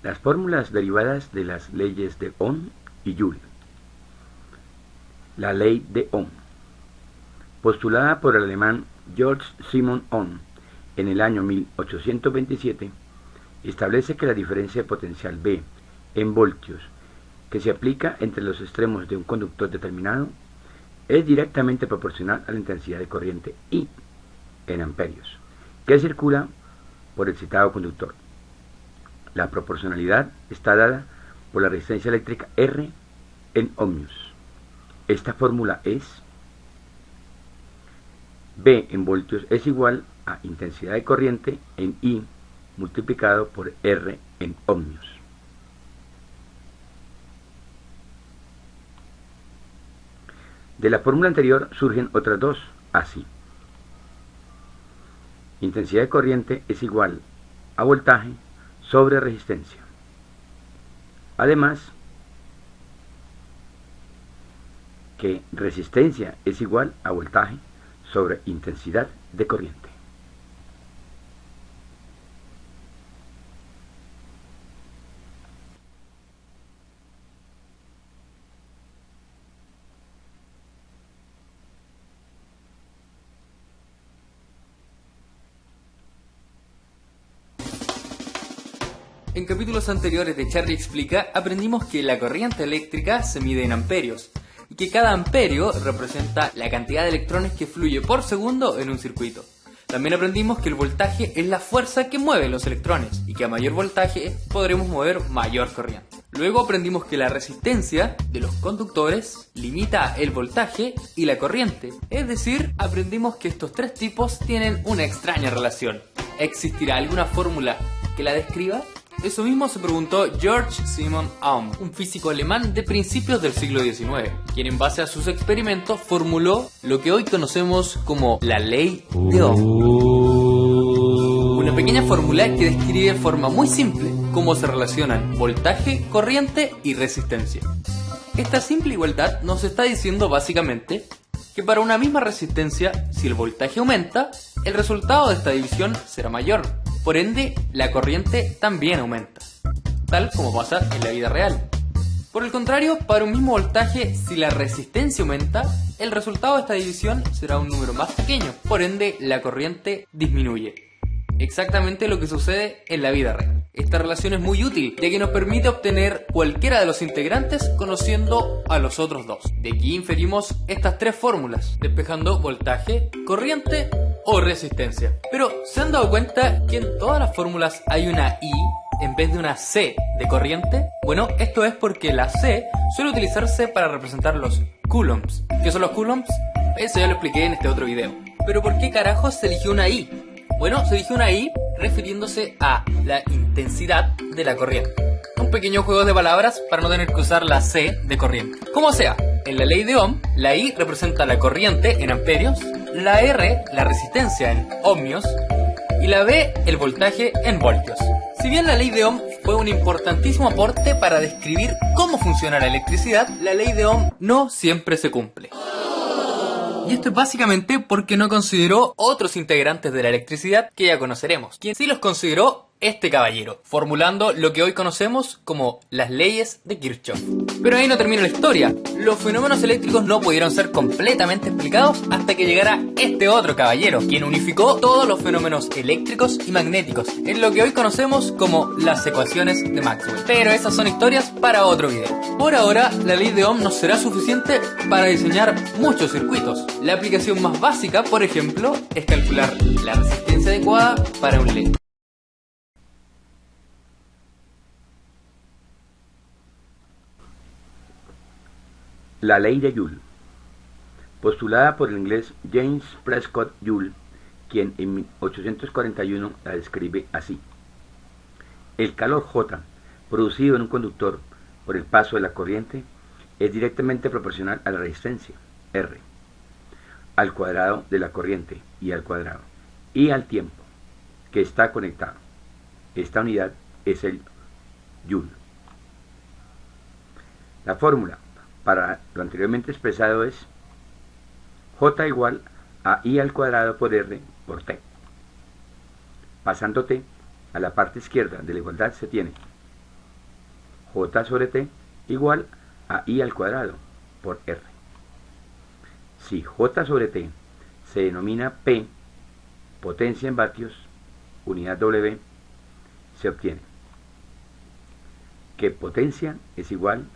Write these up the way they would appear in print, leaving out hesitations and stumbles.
Las fórmulas derivadas de las leyes de Ohm y Joule. La ley de Ohm, postulada por el alemán Georg Simon Ohm en el año 1827, establece que la diferencia de potencial V en voltios que se aplica entre los extremos de un conductor determinado es directamente proporcional a la intensidad de corriente I en amperios, que circula por el citado conductor. La proporcionalidad está dada por la resistencia eléctrica R en ohmios. Esta fórmula es: V en voltios es igual a intensidad de corriente en I multiplicado por R en ohmios. De la fórmula anterior surgen otras dos, así: intensidad de corriente es igual a voltaje sobre resistencia. Además, que resistencia es igual a voltaje sobre intensidad de corriente. En capítulos anteriores de Charlie Explica aprendimos que la corriente eléctrica se mide en amperios y que cada amperio representa la cantidad de electrones que fluye por segundo en un circuito. También aprendimos que el voltaje es la fuerza que mueve los electrones y que a mayor voltaje podremos mover mayor corriente. Luego aprendimos que la resistencia de los conductores limita el voltaje y la corriente, es decir, aprendimos que estos tres tipos tienen una extraña relación. ¿Existirá alguna fórmula que la describa? Eso mismo se preguntó Georg Simon Ohm, un físico alemán de principios del siglo XIX, quien en base a sus experimentos formuló lo que hoy conocemos como la ley de Ohm. Una pequeña fórmula que describe de forma muy simple cómo se relacionan voltaje, corriente y resistencia. Esta simple igualdad nos está diciendo básicamente que para una misma resistencia, si el voltaje aumenta, el resultado de esta división será mayor. Por ende, la corriente también aumenta, tal como pasa en la vida real. Por el contrario, para un mismo voltaje, si la resistencia aumenta, el resultado de esta división será un número más pequeño, por ende, la corriente disminuye. Exactamente lo que sucede en la vida real. Esta relación es muy útil, ya que nos permite obtener cualquiera de los integrantes conociendo a los otros dos. De aquí inferimos estas tres fórmulas, despejando voltaje, corriente o resistencia. Pero, ¿se han dado cuenta que en todas las fórmulas hay una I en vez de una C de corriente? Bueno, esto es porque la C suele utilizarse para representar los coulombs. ¿Qué son los coulombs? Eso ya lo expliqué en este otro video. Pero ¿por qué carajos se eligió una I? Bueno, se eligió una I refiriéndose a la intensidad de la corriente. Un pequeño juego de palabras para no tener que usar la C de corriente. Como sea, en la ley de Ohm, la I representa la corriente en amperios, la R la resistencia en ohmios y la V el voltaje en voltios. Si bien la ley de Ohm fue un importantísimo aporte para describir cómo funciona la electricidad, la ley de Ohm no siempre se cumple. Y esto es básicamente porque no consideró otros integrantes de la electricidad que ya conoceremos. Quien sí los consideró este caballero, formulando lo que hoy conocemos como las leyes de Kirchhoff. Pero ahí no termina la historia. Los fenómenos eléctricos no pudieron ser completamente explicados hasta que llegara este otro caballero, quien unificó todos los fenómenos eléctricos y magnéticos en lo que hoy conocemos como las ecuaciones de Maxwell. Pero esas son historias para otro video. Por ahora, la ley de Ohm nos será suficiente para diseñar muchos circuitos. La aplicación más básica, por ejemplo, es calcular la resistencia adecuada para un LED. La ley de Joule, postulada por el inglés James Prescott Joule, quien en 1841 la describe así: el calor J producido en un conductor por el paso de la corriente es directamente proporcional a la resistencia R al cuadrado de la corriente I al cuadrado y al tiempo que está conectado. Esta unidad es el Joule. La fórmula para lo anteriormente expresado es J igual a I al cuadrado por R por T. Pasando T a la parte izquierda de la igualdad se tiene J sobre T igual a I al cuadrado por R. Si J sobre T se denomina P, potencia en vatios, unidad W, se obtiene que potencia es igual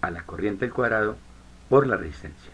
a la corriente al cuadrado por la resistencia.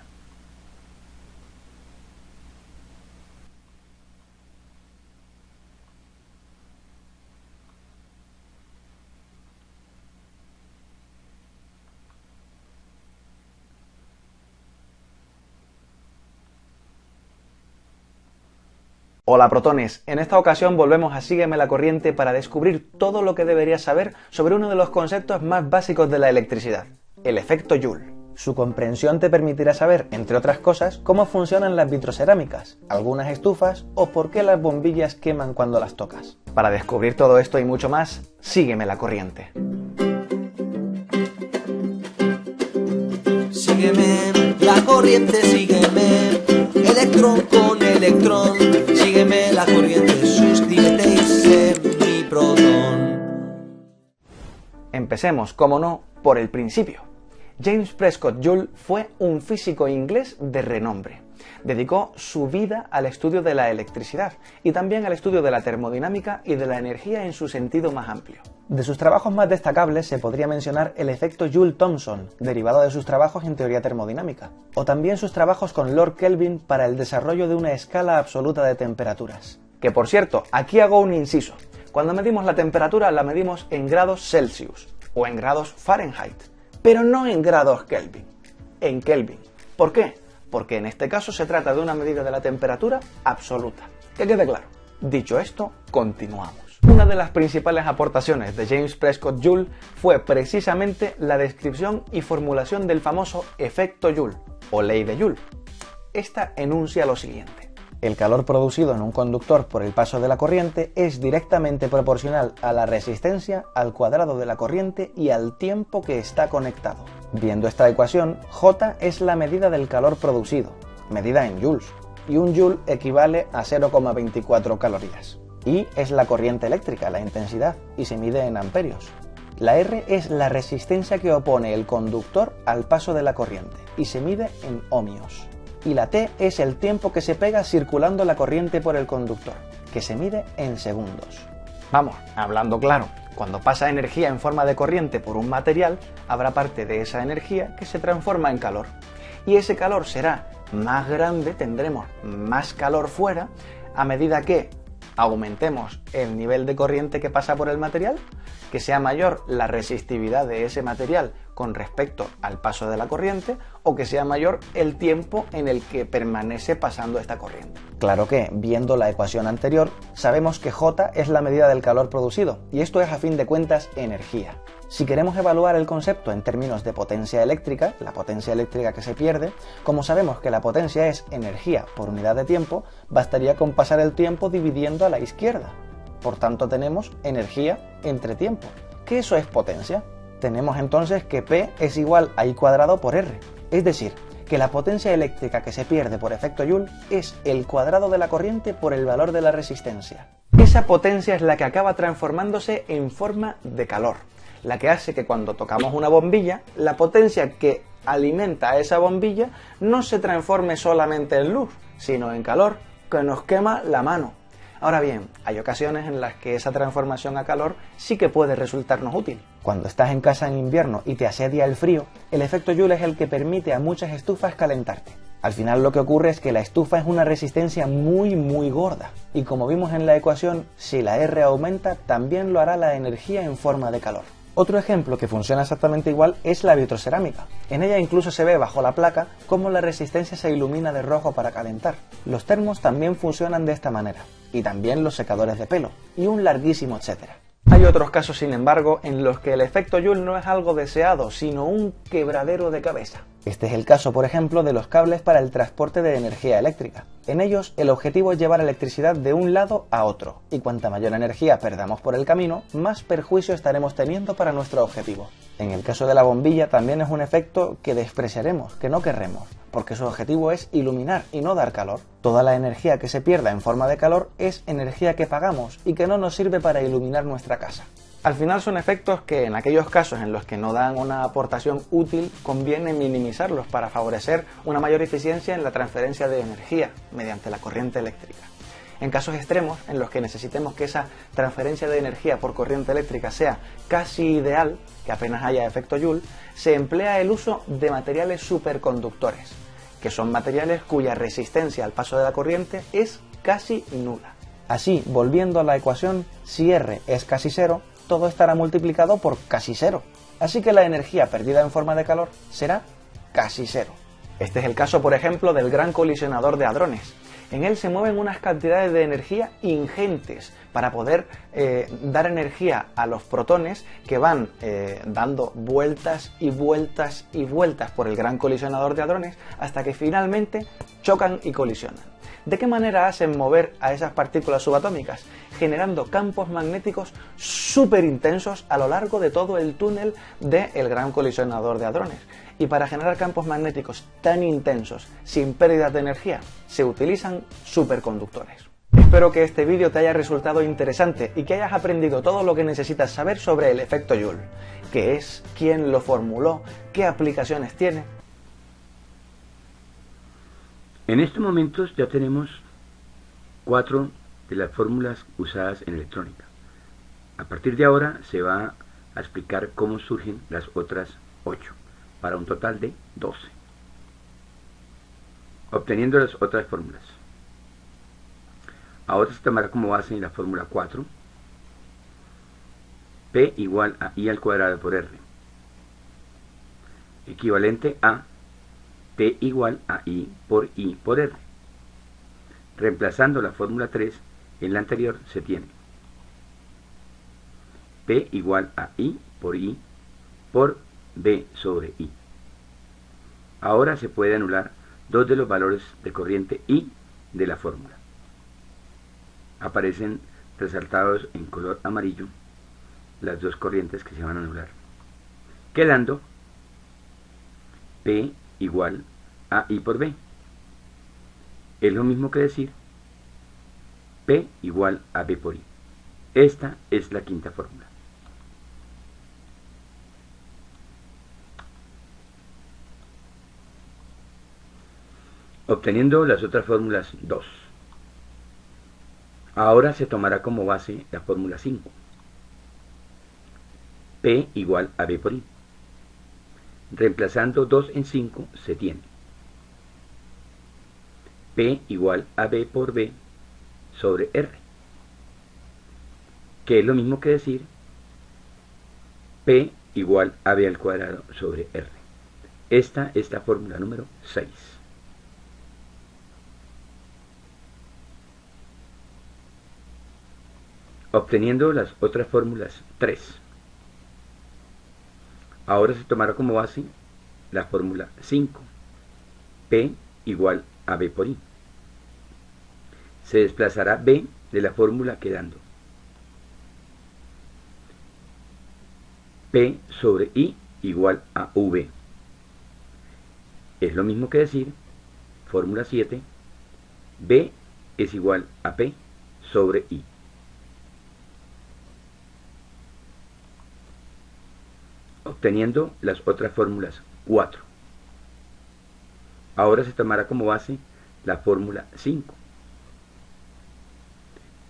Hola protones, en esta ocasión volvemos a Sígueme la corriente para descubrir todo lo que deberías saber sobre uno de los conceptos más básicos de la electricidad, el efecto Joule. Su comprensión te permitirá saber, entre otras cosas, cómo funcionan las vitrocerámicas, algunas estufas o por qué las bombillas queman cuando las tocas. Para descubrir todo esto y mucho más, sígueme la corriente. Sígueme la corriente, sígueme, electrón con electrón. Sígueme la corriente, suscríbete y sé mi protón. Empecemos, como no, por el principio. James Prescott Joule fue un físico inglés de renombre. Dedicó su vida al estudio de la electricidad y también al estudio de la termodinámica y de la energía en su sentido más amplio. De sus trabajos más destacables se podría mencionar el efecto Joule-Thomson, derivado de sus trabajos en teoría termodinámica, o también sus trabajos con Lord Kelvin para el desarrollo de una escala absoluta de temperaturas. Que por cierto, aquí hago un inciso. Cuando medimos la temperatura la medimos en grados Celsius o en grados Fahrenheit, pero no en grados Kelvin, en Kelvin. ¿Por qué? Porque en este caso se trata de una medida de la temperatura absoluta. Que quede claro. Dicho esto, continuamos. Una de las principales aportaciones de James Prescott Joule fue precisamente la descripción y formulación del famoso efecto Joule, o ley de Joule. Esta enuncia lo siguiente. El calor producido en un conductor por el paso de la corriente es directamente proporcional a la resistencia al cuadrado de la corriente y al tiempo que está conectado. Viendo esta ecuación, J es la medida del calor producido, medida en joules, y un joule equivale a 0,24 calorías. I es la corriente eléctrica, la intensidad, y se mide en amperios. La R es la resistencia que opone el conductor al paso de la corriente, y se mide en ohmios. Y la T es el tiempo que se pega circulando la corriente por el conductor, que se mide en segundos. Vamos, hablando claro, cuando pasa energía en forma de corriente por un material, habrá parte de esa energía que se transforma en calor. Y ese calor será más grande, tendremos más calor fuera, a medida que aumentemos el nivel de corriente que pasa por el material, que sea mayor la resistividad de ese material con respecto al paso de la corriente, o que sea mayor el tiempo en el que permanece pasando esta corriente. Claro que, viendo la ecuación anterior, sabemos que J es la medida del calor producido, y esto es a fin de cuentas energía. Si queremos evaluar el concepto en términos de potencia eléctrica, la potencia eléctrica que se pierde, como sabemos que la potencia es energía por unidad de tiempo, bastaría con pasar el tiempo dividiendo a la izquierda. Por tanto tenemos energía entre tiempo, que eso es potencia. Tenemos entonces que P es igual a I cuadrado por R, es decir, que la potencia eléctrica que se pierde por efecto Joule es el cuadrado de la corriente por el valor de la resistencia. Esa potencia es la que acaba transformándose en forma de calor, la que hace que cuando tocamos una bombilla, la potencia que alimenta a esa bombilla no se transforme solamente en luz, sino en calor que nos quema la mano. Ahora bien, hay ocasiones en las que esa transformación a calor sí que puede resultarnos útil. Cuando estás en casa en invierno y te asedia el frío, el efecto Joule es el que permite a muchas estufas calentarte. Al final lo que ocurre es que la estufa es una resistencia muy gorda, y como vimos en la ecuación, si la R aumenta, también lo hará la energía en forma de calor. Otro ejemplo que funciona exactamente igual es la vitrocerámica. En ella incluso se ve bajo la placa cómo la resistencia se ilumina de rojo para calentar. Los termos también funcionan de esta manera, y también los secadores de pelo, y un larguísimo etcétera. Hay otros casos, sin embargo, en los que el efecto Joule no es algo deseado, sino un quebradero de cabeza. Este es el caso, por ejemplo, de los cables para el transporte de energía eléctrica. En ellos, el objetivo es llevar electricidad de un lado a otro, y cuanta mayor energía perdamos por el camino, más perjuicio estaremos teniendo para nuestro objetivo. En el caso de la bombilla también es un efecto que despreciaremos, que no querremos, porque su objetivo es iluminar y no dar calor. Toda la energía que se pierda en forma de calor es energía que pagamos y que no nos sirve para iluminar nuestra casa. Al final son efectos que en aquellos casos en los que no dan una aportación útil conviene minimizarlos para favorecer una mayor eficiencia en la transferencia de energía mediante la corriente eléctrica. En casos extremos en los que necesitemos que esa transferencia de energía por corriente eléctrica sea casi ideal, que apenas haya efecto Joule, se emplea el uso de materiales superconductores, que son materiales cuya resistencia al paso de la corriente es casi nula. Así, volviendo a la ecuación, si R es casi cero, todo estará multiplicado por casi cero. Así que la energía perdida en forma de calor será casi cero. Este es el caso, por ejemplo, del Gran Colisionador de Hadrones. En él se mueven unas cantidades de energía ingentes para poder dar energía a los protones que van dando vueltas y vueltas y vueltas por el Gran Colisionador de Hadrones hasta que finalmente chocan y colisionan. ¿De qué manera hacen mover a esas partículas subatómicas? Generando campos magnéticos súper intensos a lo largo de todo el túnel del Gran Colisionador de Hadrones. Y para generar campos magnéticos tan intensos, sin pérdidas de energía, se utilizan superconductores. Espero que este vídeo te haya resultado interesante y que hayas aprendido todo lo que necesitas saber sobre el efecto Joule. ¿Qué es? ¿Quién lo formuló? ¿Qué aplicaciones tiene? En estos momentos ya tenemos 4 de las fórmulas usadas en electrónica. A partir de ahora se va a explicar cómo surgen las otras 8, para un total de 12. Obteniendo las otras fórmulas. Ahora se tomará como base la fórmula 4, P igual a I al cuadrado por R, equivalente a P igual a I por R. Reemplazando la fórmula 3 en la anterior se tiene P igual a I por B sobre I. Ahora se puede anular dos de los valores de corriente I de la fórmula. Aparecen resaltados en color amarillo las dos corrientes que se van a anular, quedando P igual a I por B. Es lo mismo que decir P igual a B por I. Esta es la quinta fórmula. Obteniendo las otras fórmulas 2. Ahora se tomará como base la fórmula 5. P igual a B por I. Reemplazando 2 en 5 se tiene P igual a B por B sobre R, que es lo mismo que decir P igual a B al cuadrado sobre R. Esta es la fórmula número 6. Obteniendo las otras fórmulas 3. Ahora se tomará como base la fórmula 5, P igual a B por I. Se desplazará B de la fórmula quedando P sobre I igual a V. Es lo mismo que decir, fórmula 7, B es igual a P sobre I. Obteniendo las otras fórmulas 4. Ahora se tomará como base la fórmula 5.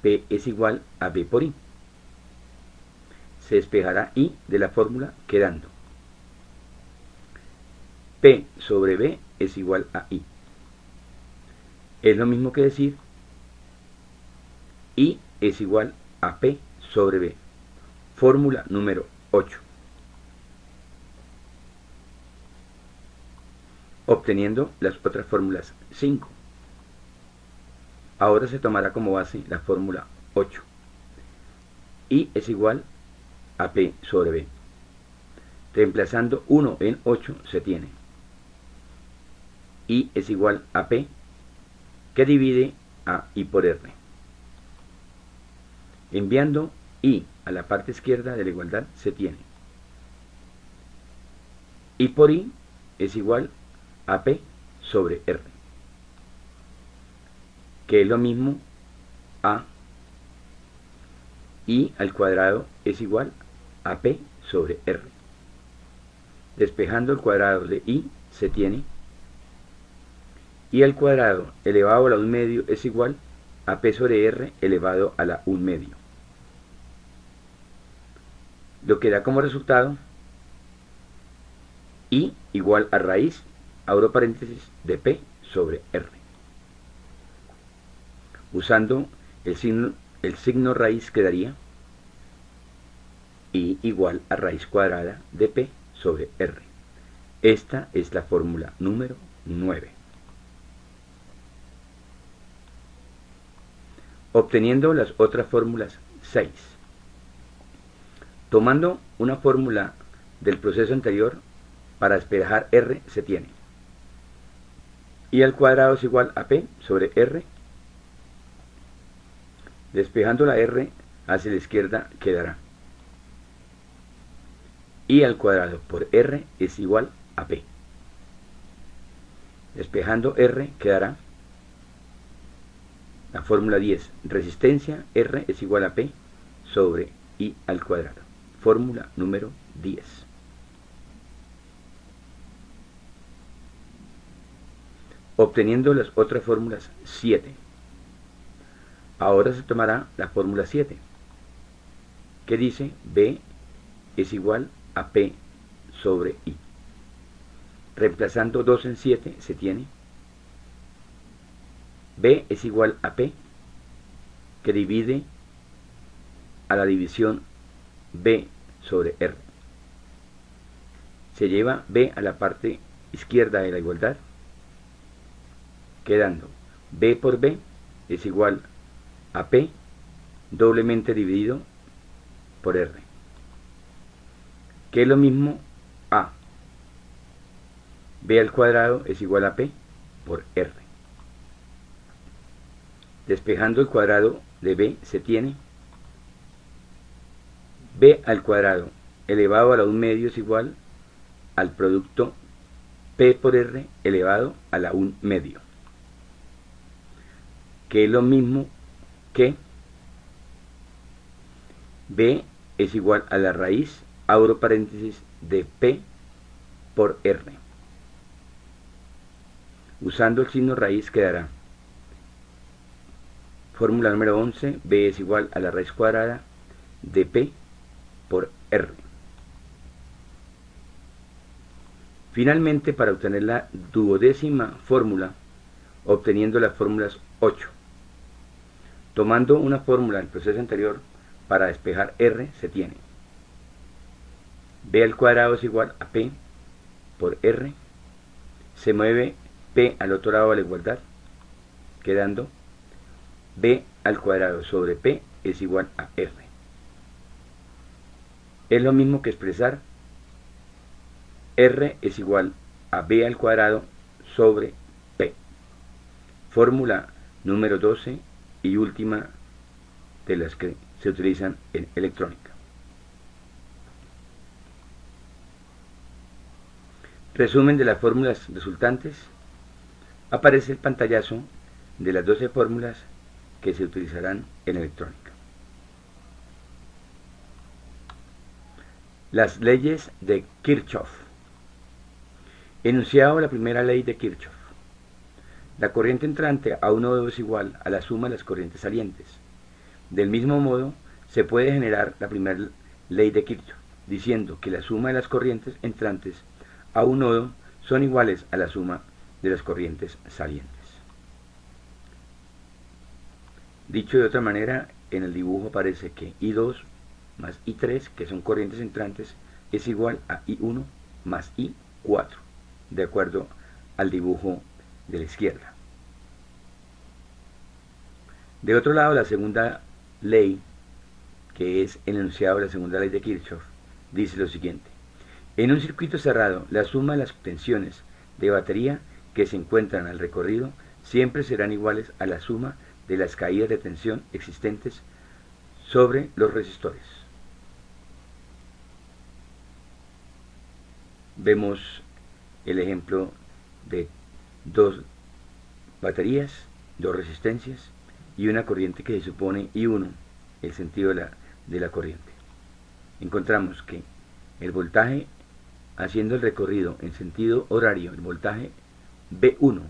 P es igual a B por I. Se despejará I de la fórmula quedando P sobre B es igual a I. Es lo mismo que decir I es igual a P sobre B. Fórmula número 8. Obteniendo las otras fórmulas 5. Ahora se tomará como base la fórmula 8. I es igual a P sobre B. Reemplazando 1 en 8 se tiene I es igual a P, que divide a I por R. Enviando I a la parte izquierda de la igualdad se tiene I por I es igual a P sobre R, que es lo mismo a I al cuadrado es igual AP sobre R. Despejando el cuadrado de I se tiene I al cuadrado elevado a la 1 medio es igual a P sobre R elevado a la 1 medio. Lo que da como resultado I igual a raíz, abro paréntesis, de P sobre R. Usando el signo raíz quedaría I igual a raíz cuadrada de P sobre R. Esta es la fórmula número 9. Obteniendo las otras fórmulas 6. Tomando una fórmula del proceso anterior, para despejar R se tiene I al cuadrado es igual a P sobre R. Despejando la R hacia la izquierda quedará I al cuadrado por R es igual a P. Despejando R quedará la fórmula 10. Resistencia R es igual a P sobre I al cuadrado. Fórmula número 10. Obteniendo las otras fórmulas 7. Ahora se tomará la fórmula 7, que dice B es igual a P sobre I. Reemplazando 2 en 7 se tiene B es igual a P, que divide a la división B sobre R. Se lleva B a la parte izquierda de la igualdad, quedando B por B es igual a P doblemente dividido por R, que es lo mismo a B al cuadrado es igual a P por R. Despejando el cuadrado de B se tiene B al cuadrado elevado a la 1 medio es igual al producto P por R elevado a la 1 medio, que es lo mismo que B es igual a la raíz, abro paréntesis, de P por R. Usando el signo raíz quedará fórmula número 11, B es igual a la raíz cuadrada de P por R. Finalmente, para obtener la duodécima fórmula, obteniendo las fórmulas 8. Tomando una fórmula del proceso anterior, para despejar R se tiene B al cuadrado es igual a P por R. Se mueve P al otro lado de la igualdad, quedando B al cuadrado sobre P es igual a R. Es lo mismo que expresar R es igual a B al cuadrado sobre P. Fórmula número 12 y última de las que se utilizan en electrónica. Resumen de las fórmulas resultantes. Aparece el pantallazo de las 12 fórmulas que se utilizarán en electrónica. Las leyes de Kirchhoff. Enunciado la primera ley de Kirchhoff. La corriente entrante a un nodo es igual a la suma de las corrientes salientes. Del mismo modo, se puede generar la primera ley de Kirchhoff, diciendo que la suma de las corrientes entrantes a un nodo son iguales a la suma de las corrientes salientes. Dicho de otra manera, en el dibujo aparece que I2 más I3, que son corrientes entrantes, es igual a I1 más I4, de acuerdo al dibujo de la izquierda. De otro lado, la segunda ley, que es el enunciado de la segunda ley de Kirchhoff, dice lo siguiente: en un circuito cerrado, la suma de las tensiones de batería que se encuentran al recorrido siempre serán iguales a la suma de las caídas de tensión existentes sobre los resistores. Vemos el ejemplo de dos baterías, dos resistencias y una corriente que se supone I1, el sentido de la corriente. encontramos que el voltaje, haciendo el recorrido en sentido horario, el voltaje B1,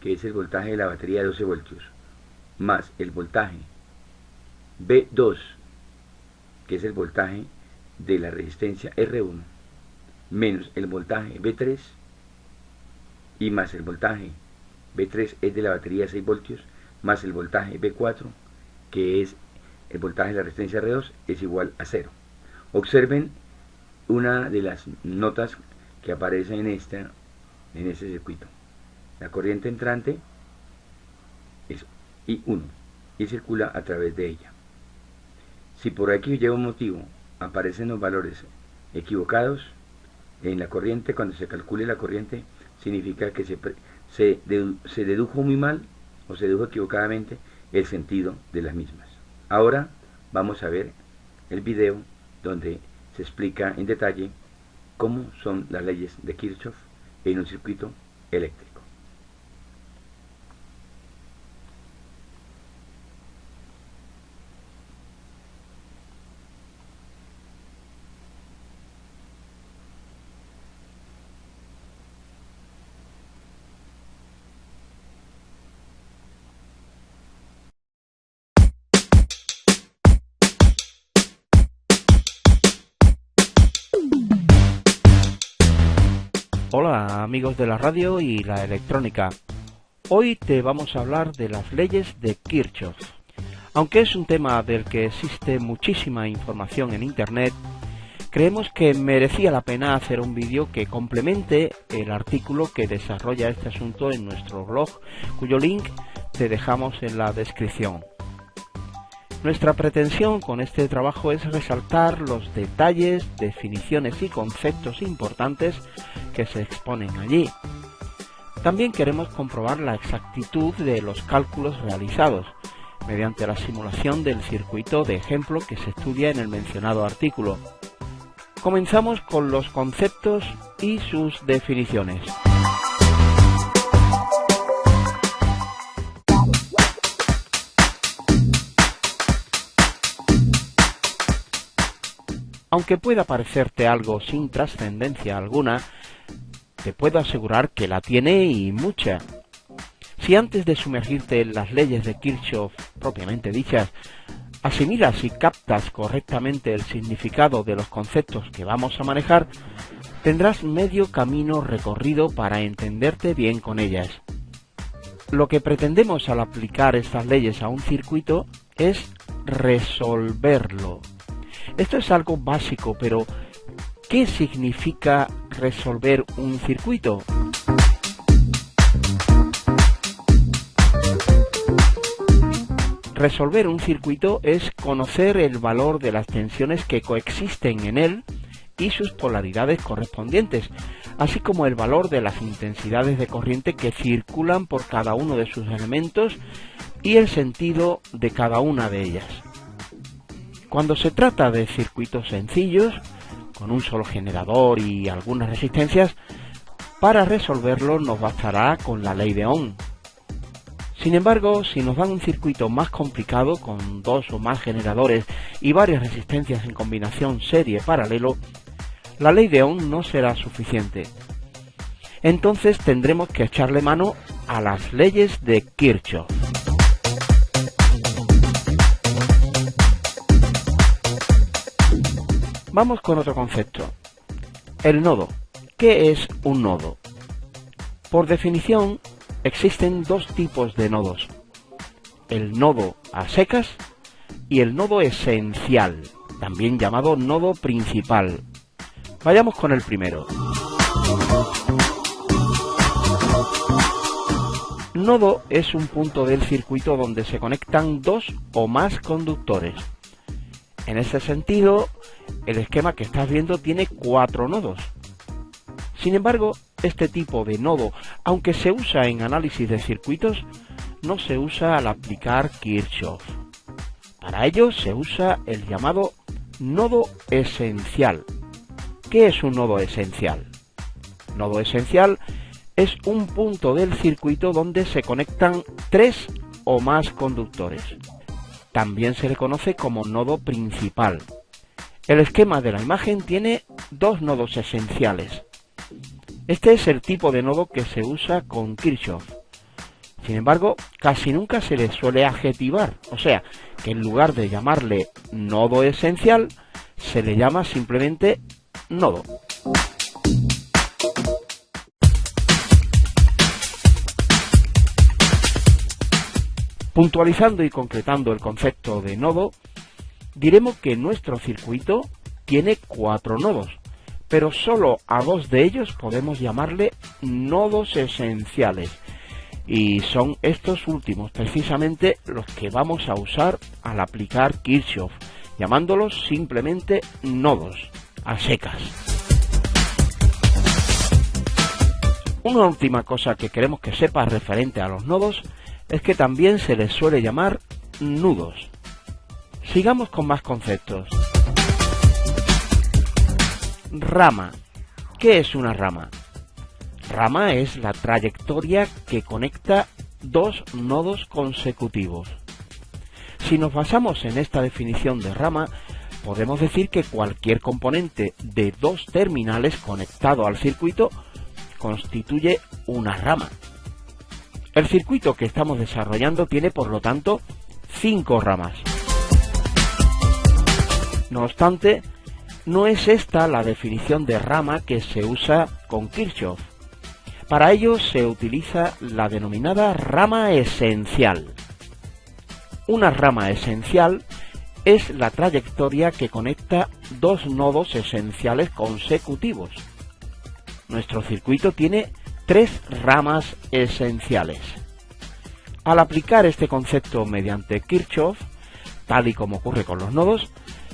que es el voltaje de la batería de 12 voltios, más el voltaje B2, que es el voltaje de la resistencia R1, menos el voltaje B3, y más el voltaje B3 es de la batería de 6 voltios, más el voltaje B4, que es el voltaje de la resistencia R2, es igual a 0. Observen una de las notas que aparece en este circuito. La corriente entrante es I1 y circula a través de ella. Si por X o Y motivo aparecen los valores equivocados en la corriente, cuando se calcule la corriente, significa que se dedujo muy mal o se dedujo equivocadamente el sentido de las mismas. Ahora vamos a ver el video donde se explica en detalle cómo son las leyes de Kirchhoff en un circuito eléctrico. Hola amigos de la radio y la electrónica. Hoy te vamos a hablar de las leyes de Kirchhoff. Aunque es un tema del que existe muchísima información en internet, creemos que merecía la pena hacer un vídeo que complemente el artículo que desarrolla este asunto en nuestro blog, cuyo link te dejamos en la descripción. Nuestra pretensión con este trabajo es resaltar los detalles, definiciones y conceptos importantes que se exponen allí. También queremos comprobar la exactitud de los cálculos realizados, mediante la simulación del circuito de ejemplo que se estudia en el mencionado artículo. Comenzamos con los conceptos y sus definiciones. Aunque pueda parecerte algo sin trascendencia alguna, te puedo asegurar que la tiene y mucha. Si antes de sumergirte en las leyes de Kirchhoff propiamente dichas, asimilas y captas correctamente el significado de los conceptos que vamos a manejar, tendrás medio camino recorrido para entenderte bien con ellas. Lo que pretendemos al aplicar estas leyes a un circuito es resolverlo. Esto es algo básico, pero ¿qué significa resolver un circuito? Resolver un circuito es conocer el valor de las tensiones que coexisten en él y sus polaridades correspondientes, así como el valor de las intensidades de corriente que circulan por cada uno de sus elementos y el sentido de cada una de ellas. Cuando se trata de circuitos sencillos, con un solo generador y algunas resistencias, para resolverlo nos bastará con la ley de Ohm. Sin embargo, si nos dan un circuito más complicado, con dos o más generadores y varias resistencias en combinación serie-paralelo, la ley de Ohm no será suficiente. Entonces tendremos que echarle mano a las leyes de Kirchhoff. Vamos con otro concepto. El nodo. ¿Qué es un nodo? Por definición, existen dos tipos de nodos. El nodo a secas y el nodo esencial, también llamado nodo principal. Vayamos con el primero. Nodo es un punto del circuito donde se conectan dos o más conductores. En ese sentido, el esquema que estás viendo tiene 4 nodos. Sin embargo, este tipo de nodo, aunque se usa en análisis de circuitos, no se usa al aplicar Kirchhoff. Para ello se usa el llamado nodo esencial. ¿Qué es un nodo esencial? Nodo esencial es un punto del circuito donde se conectan 3 o más conductores. También se le conoce como nodo principal. El esquema de la imagen tiene dos nodos esenciales. Este es el tipo de nodo que se usa con Kirchhoff. Sin embargo, casi nunca se le suele adjetivar, o sea, que en lugar de llamarle nodo esencial, se le llama simplemente nodo. Puntualizando y concretando el concepto de nodo, diremos que nuestro circuito tiene 4 nodos, pero solo a 2 de ellos podemos llamarle nodos esenciales, y son estos últimos precisamente los que vamos a usar al aplicar Kirchhoff, llamándolos simplemente nodos, a secas. Una última cosa que queremos que sepas referente a los nodos es que también se les suele llamar nudos. Sigamos con más conceptos. Rama. ¿Qué es una rama? Rama es la trayectoria que conecta dos nodos consecutivos. Si nos basamos en esta definición de rama, podemos decir que cualquier componente de dos terminales conectado al circuito constituye una rama. El circuito que estamos desarrollando tiene, por lo tanto, 5 ramas. No obstante, no es esta la definición de rama que se usa con Kirchhoff. Para ello se utiliza la denominada rama esencial. Una rama esencial es la trayectoria que conecta dos nodos esenciales consecutivos. Nuestro circuito tiene 3 ramas esenciales. Al aplicar este concepto mediante Kirchhoff, tal y como ocurre con los nodos,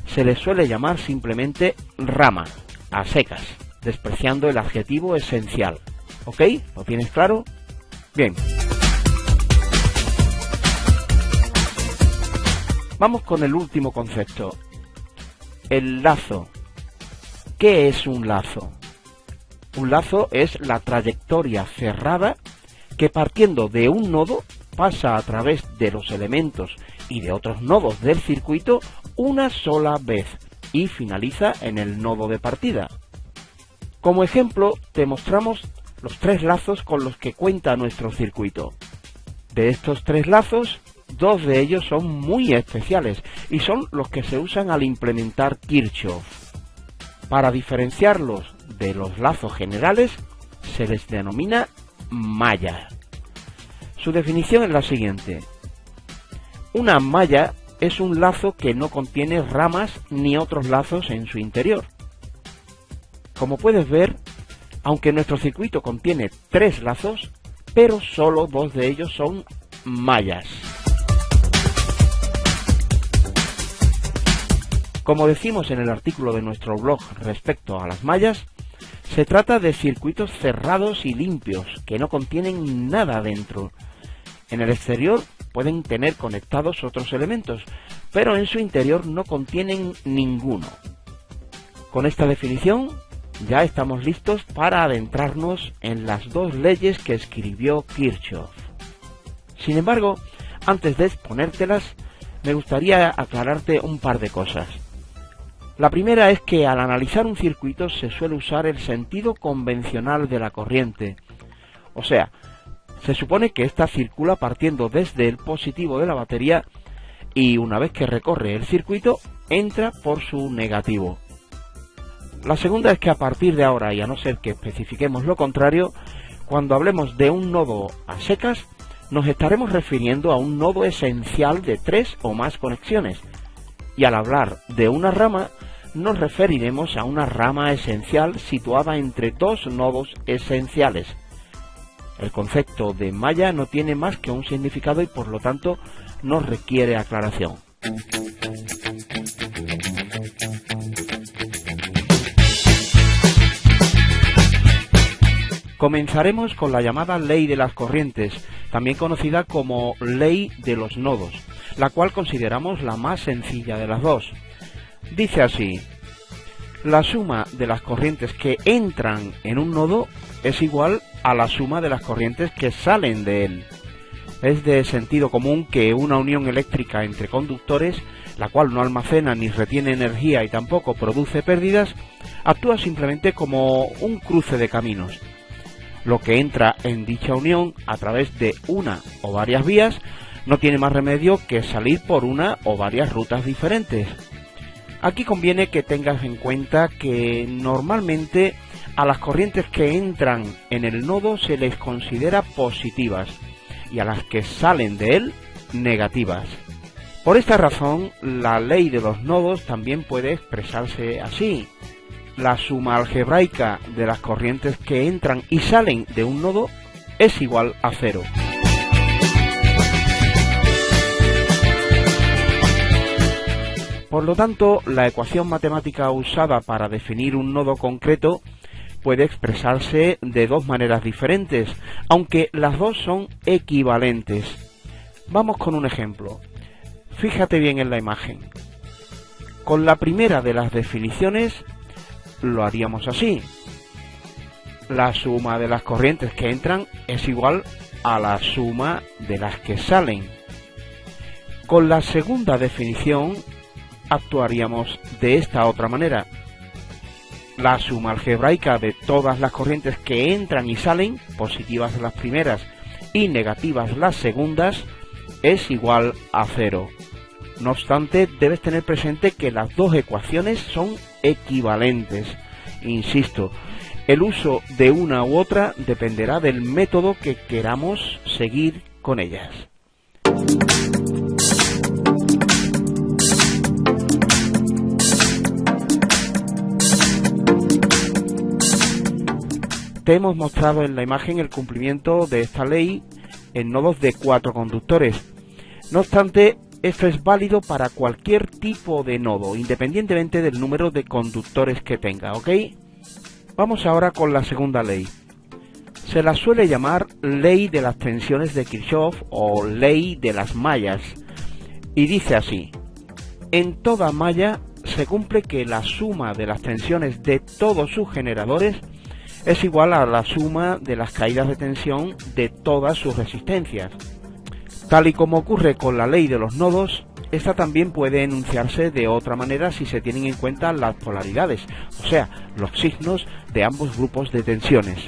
se les suele llamar simplemente rama, a secas, despreciando el adjetivo esencial. ¿Ok? ¿Lo tienes claro? Bien. Vamos con el último concepto. El lazo. ¿Qué es un lazo? Un lazo es la trayectoria cerrada que, partiendo de un nodo, pasa a través de los elementos y de otros nodos del circuito una sola vez y finaliza en el nodo de partida. Como ejemplo, te mostramos los 3 lazos con los que cuenta nuestro circuito. De estos 3 lazos, 2 de ellos son muy especiales y son los que se usan al implementar Kirchhoff. Para diferenciarlos de los lazos generales, se les denomina malla. Su definición es la siguiente. Una malla es un lazo que no contiene ramas ni otros lazos en su interior. Como puedes ver, aunque nuestro circuito contiene 3 lazos, pero solo 2 de ellos son mallas. Como decimos en el artículo de nuestro blog respecto a las mallas, se trata de circuitos cerrados y limpios, que no contienen nada dentro. En el exterior pueden tener conectados otros elementos, pero en su interior no contienen ninguno. Con esta definición, ya estamos listos para adentrarnos en las 2 leyes que escribió Kirchhoff. Sin embargo, antes de exponértelas, me gustaría aclararte un par de cosas. La primera es que al analizar un circuito se suele usar el sentido convencional de la corriente. O sea, se supone que ésta circula partiendo desde el positivo de la batería y una vez que recorre el circuito, entra por su negativo. La segunda es que a partir de ahora, y a no ser que especifiquemos lo contrario, cuando hablemos de un nodo a secas, nos estaremos refiriendo a un nodo esencial de 3 o más conexiones. Y al hablar de una rama, nos referiremos a una rama esencial situada entre 2 nodos esenciales. El concepto de malla no tiene más que un significado y por lo tanto no requiere aclaración. Comenzaremos con la llamada ley de las corrientes, también conocida como ley de los nodos, la cual consideramos la más sencilla de las dos. Dice así: la suma de las corrientes que entran en un nodo es igual a la suma de las corrientes que salen de él. Es de sentido común que una unión eléctrica entre conductores la cual no almacena ni retiene energía y tampoco produce pérdidas, actúa simplemente como un cruce de caminos. Lo que entra en dicha unión a través de una o varias vías no tiene más remedio que salir por una o varias rutas diferentes. Aquí conviene que tengas en cuenta que normalmente a las corrientes que entran en el nodo se les considera positivas y a las que salen de él negativas. Por esta razón, la ley de los nodos también puede expresarse así. La suma algebraica de las corrientes que entran y salen de un nodo es igual a 0. Por lo tanto, la ecuación matemática usada para definir un nodo concreto puede expresarse de dos maneras diferentes, aunque las dos son equivalentes. Vamos con un ejemplo. Fíjate bien en la imagen. Con la primera de las definiciones lo haríamos así. La suma de las corrientes que entran es igual a la suma de las que salen. Con la segunda definición actuaríamos de esta otra manera. La suma algebraica de todas las corrientes que entran y salen, positivas las primeras y negativas las segundas, es igual a 0. No obstante, debes tener presente que las dos ecuaciones son equivalentes. Insisto, el uso de una u otra dependerá del método que queramos seguir con ellas. Te hemos mostrado en la imagen el cumplimiento de esta ley en nodos de 4 conductores. No obstante, esto es válido para cualquier tipo de nodo, independientemente del número de conductores que tenga, ¿ok? Vamos ahora con la segunda ley. Se la suele llamar ley de las tensiones de Kirchhoff o ley de las mallas, y dice así: en toda malla se cumple que la suma de las tensiones de todos sus generadores es igual a la suma de las caídas de tensión de todas sus resistencias. Tal y como ocurre con la ley de los nodos, esta también puede enunciarse de otra manera si se tienen en cuenta las polaridades, o sea, los signos de ambos grupos de tensiones.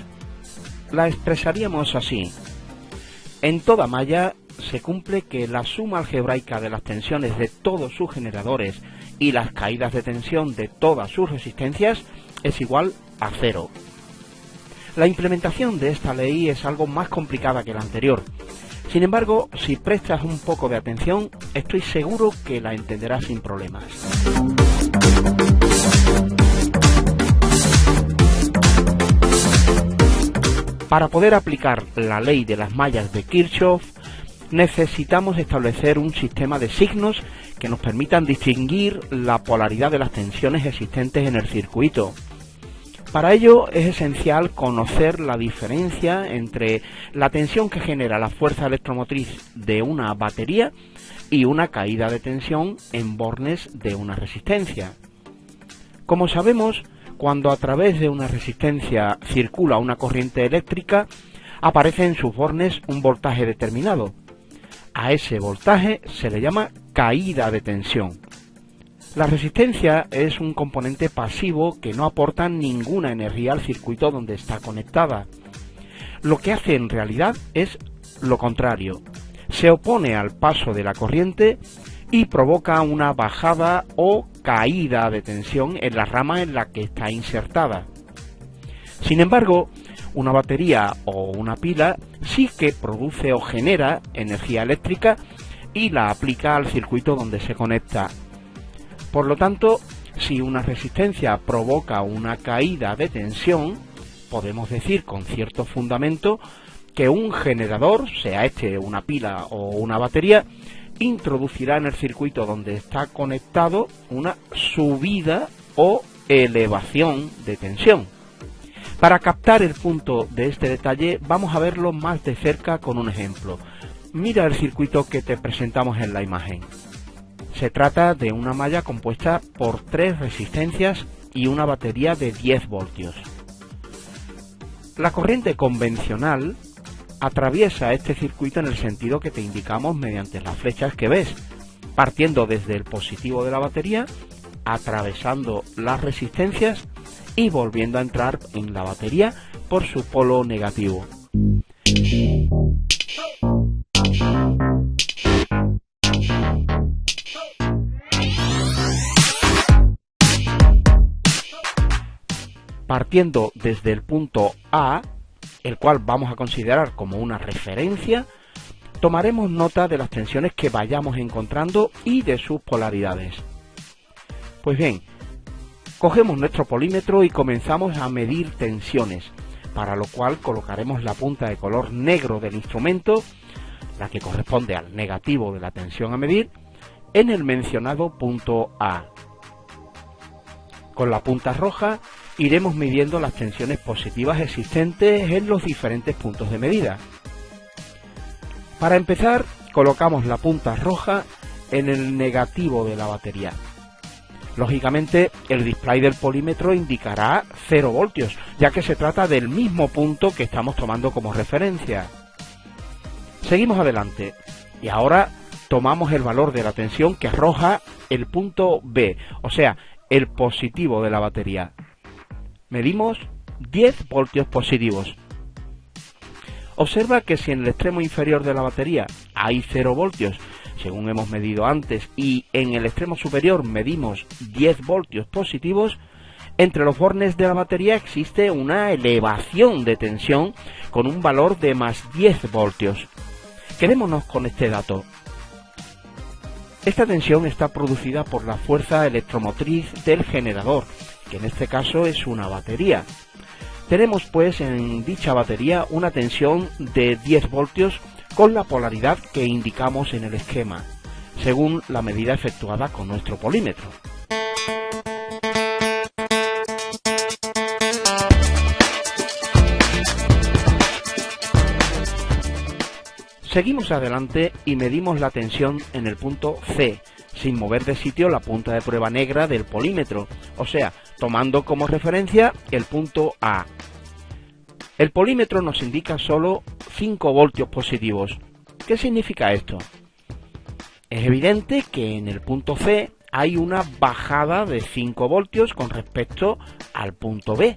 La expresaríamos así: en toda malla se cumple que la suma algebraica de las tensiones de todos sus generadores y las caídas de tensión de todas sus resistencias es igual a 0. La implementación de esta ley es algo más complicada que la anterior. Sin embargo, si prestas un poco de atención, estoy seguro que la entenderás sin problemas. Para poder aplicar la ley de las mallas de Kirchhoff, necesitamos establecer un sistema de signos que nos permitan distinguir la polaridad de las tensiones existentes en el circuito. Para ello es esencial conocer la diferencia entre la tensión que genera la fuerza electromotriz de una batería y una caída de tensión en bornes de una resistencia. Como sabemos, cuando a través de una resistencia circula una corriente eléctrica, aparece en sus bornes un voltaje determinado. A ese voltaje se le llama caída de tensión. La resistencia es un componente pasivo que no aporta ninguna energía al circuito donde está conectada. Lo que hace en realidad es lo contrario. Se opone al paso de la corriente y provoca una bajada o caída de tensión en la rama en la que está insertada. Sin embargo, una batería o una pila sí que produce o genera energía eléctrica y la aplica al circuito donde se conecta. Por lo tanto, si una resistencia provoca una caída de tensión, podemos decir con cierto fundamento que un generador, sea este una pila o una batería, introducirá en el circuito donde está conectado una subida o elevación de tensión. Para captar el punto de este detalle, vamos a verlo más de cerca con un ejemplo. Mira el circuito que te presentamos en la imagen. Se trata de una malla compuesta por 3 resistencias y una batería de 10 voltios. La corriente convencional atraviesa este circuito en el sentido que te indicamos mediante las flechas que ves. partiendo desde el positivo de la batería, atravesando las resistencias y volviendo a entrar en la batería por su polo negativo. Partiendo desde el punto A, el cual vamos a considerar como una referencia, tomaremos nota de las tensiones que vayamos encontrando y de sus polaridades. Pues bien, cogemos nuestro polímetro y comenzamos a medir tensiones, para lo cual colocaremos la punta de color negro del instrumento, la que corresponde al negativo de la tensión a medir, en el mencionado punto A. Con la punta roja iremos midiendo las tensiones positivas existentes en los diferentes puntos de medida. Para empezar, colocamos la punta roja en el negativo de la batería. Lógicamente, el display del polímetro indicará 0 voltios, ya que se trata del mismo punto que estamos tomando como referencia. Seguimos adelante, y ahora tomamos el valor de la tensión que arroja el punto B, o sea, el positivo de la batería. Medimos 10 voltios positivos. Observa que si en el extremo inferior de la batería hay 0 voltios, según hemos medido antes, y en el extremo superior medimos 10 voltios positivos, entre los bornes de la batería existe una elevación de tensión con un valor de más 10 voltios. Quedémonos con este dato. Esta tensión está producida por la fuerza electromotriz del generador, que en este caso es una batería. Tenemos pues en dicha batería una tensión de 10 voltios con la polaridad que indicamos en el esquema, según la medida efectuada con nuestro polímetro. Seguimos adelante y medimos la tensión en el punto C, sin mover de sitio la punta de prueba negra del polímetro, o sea, tomando como referencia el punto A. El polímetro nos indica solo 5 voltios positivos. ¿Qué significa esto? Es evidente que en el punto C hay una bajada de 5 voltios con respecto al punto B.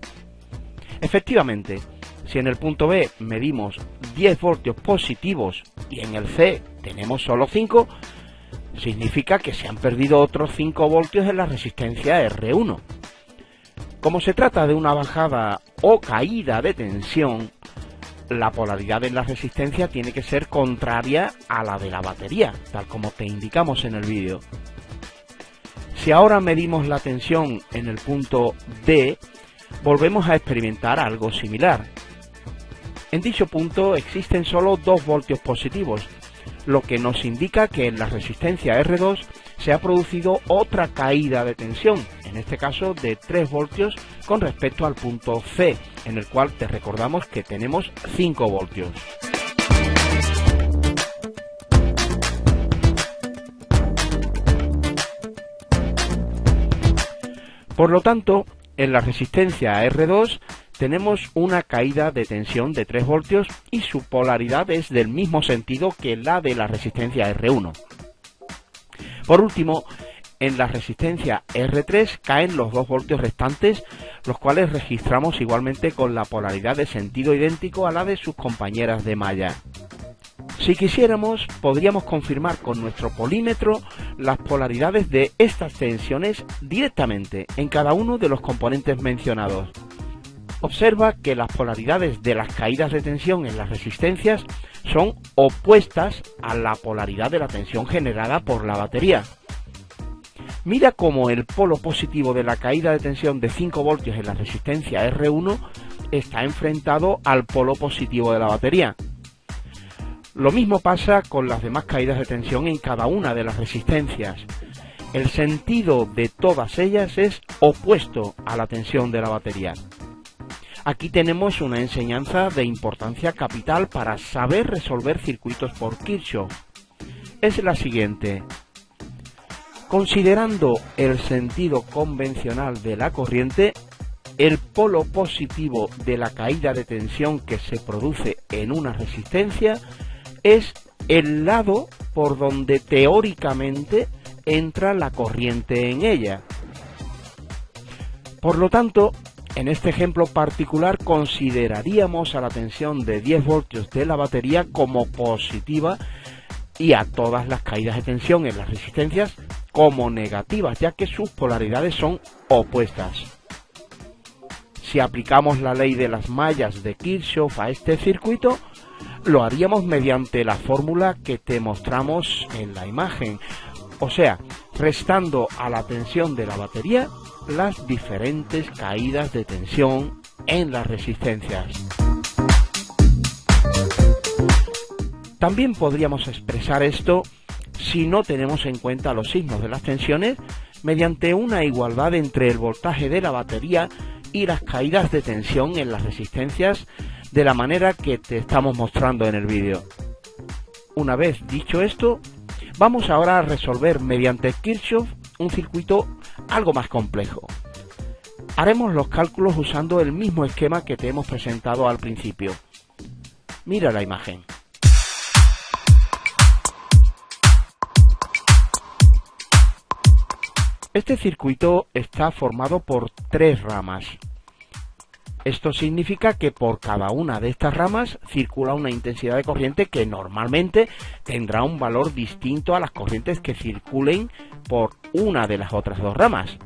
Efectivamente, si en el punto B medimos 10 voltios positivos y en el C tenemos solo 5, significa que se han perdido otros 5 voltios en la resistencia R1. Como se trata de una bajada o caída de tensión, la polaridad en la resistencia tiene que ser contraria a la de la batería, tal como te indicamos en el vídeo. Si ahora medimos la tensión en el punto D, volvemos a experimentar algo similar. En dicho punto existen solo 2 voltios positivos, lo que nos indica que en la resistencia R2 se ha producido otra caída de tensión, en este caso de 3 voltios con respecto al punto C, en el cual te recordamos que tenemos 5 voltios. Por lo tanto, en la resistencia R2 tenemos una caída de tensión de 3 voltios y su polaridad es del mismo sentido que la de la resistencia R1. Por último, en la resistencia R3 caen los 2 voltios restantes, los cuales registramos igualmente con la polaridad de sentido idéntico a la de sus compañeras de malla. Si quisiéramos, podríamos confirmar con nuestro polímetro las polaridades de estas tensiones directamente en cada uno de los componentes mencionados. Observa que las polaridades de las caídas de tensión en las resistencias son opuestas a la polaridad de la tensión generada por la batería. Mira cómo el polo positivo de la caída de tensión de 5 voltios en la resistencia R1 está enfrentado al polo positivo de la batería. Lo mismo pasa con las demás caídas de tensión en cada una de las resistencias. El sentido de todas ellas es opuesto a la tensión de la batería. Aquí tenemos una enseñanza de importancia capital para saber resolver circuitos por Kirchhoff. Es la siguiente. Considerando el sentido convencional de la corriente, el polo positivo de la caída de tensión que se produce en una resistencia es el lado por donde teóricamente entra la corriente en ella. Por lo tanto, en este ejemplo particular consideraríamos a la tensión de 10 voltios de la batería como positiva y a todas las caídas de tensión en las resistencias como negativas, ya que sus polaridades son opuestas. Si aplicamos la ley de las mallas de Kirchhoff a este circuito, lo haríamos mediante la fórmula que te mostramos en la imagen, o sea, restando a la tensión de la batería las diferentes caídas de tensión en las resistencias. También podríamos expresar esto si no tenemos en cuenta los signos de las tensiones mediante una igualdad entre el voltaje de la batería y las caídas de tensión en las resistencias de la manera que te estamos mostrando en el vídeo. Una vez dicho esto, vamos ahora a resolver mediante Kirchhoff un circuito algo más complejo. Haremos los cálculos usando el mismo esquema que te hemos presentado al principio. Mira la imagen. Este circuito está formado por 3 ramas. Esto significa que por cada una de estas ramas circula una intensidad de corriente que normalmente tendrá un valor distinto a las corrientes que circulen por una de las otras 2 ramas.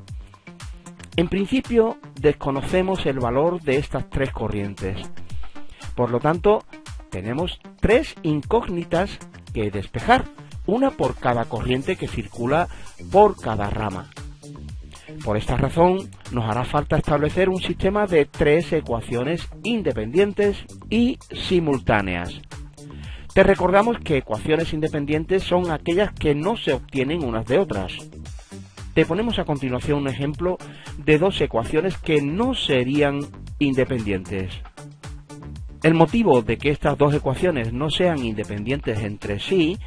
En principio, desconocemos el valor de estas 3 corrientes. Por lo tanto, tenemos 3 incógnitas que despejar, una por cada corriente que circula por cada rama. Por esta razón, nos hará falta establecer un sistema de 3 ecuaciones independientes y simultáneas. Te recordamos que ecuaciones independientes son aquellas que no se obtienen unas de otras. Te ponemos a continuación un ejemplo de 2 ecuaciones que no serían independientes. El motivo de que estas 2 ecuaciones no sean independientes entre sí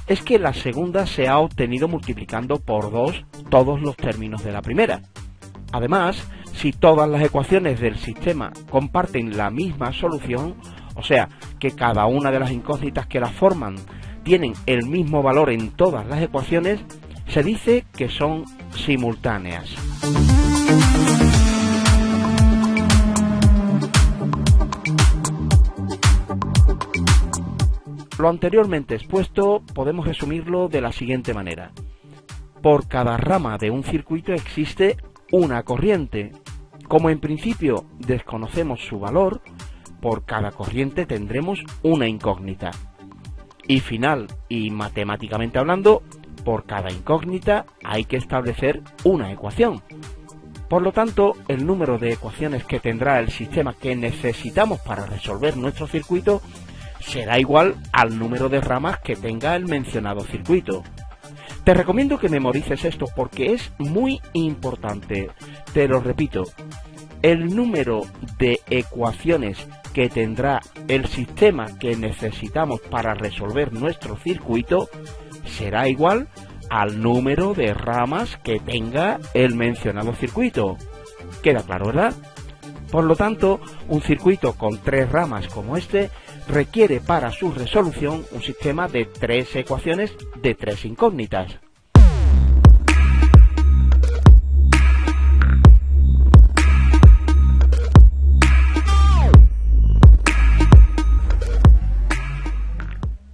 es que la segunda se ha obtenido multiplicando por 2 todos los términos de la primera. Además, si todas las ecuaciones del sistema comparten la misma solución, o sea, que cada una de las incógnitas que las forman tienen el mismo valor en todas las ecuaciones, se dice que son simultáneas. Lo anteriormente expuesto podemos resumirlo de la siguiente manera. Por cada rama de un circuito existe una corriente. Como en principio desconocemos su valor, por cada corriente tendremos una incógnita. Y final y matemáticamente hablando, por cada incógnita hay que establecer una ecuación. Por lo tanto, el número de ecuaciones que tendrá el sistema que necesitamos para resolver nuestro circuito será igual al número de ramas que tenga el mencionado circuito. Te recomiendo que memorices esto porque es muy importante. Te lo repito, el número de ecuaciones que tendrá el sistema que necesitamos para resolver nuestro circuito será igual al número de ramas que tenga el mencionado circuito. ¿Queda claro, verdad? Por lo tanto, un circuito con 3 ramas como este requiere para su resolución un sistema de 3 ecuaciones de 3 incógnitas.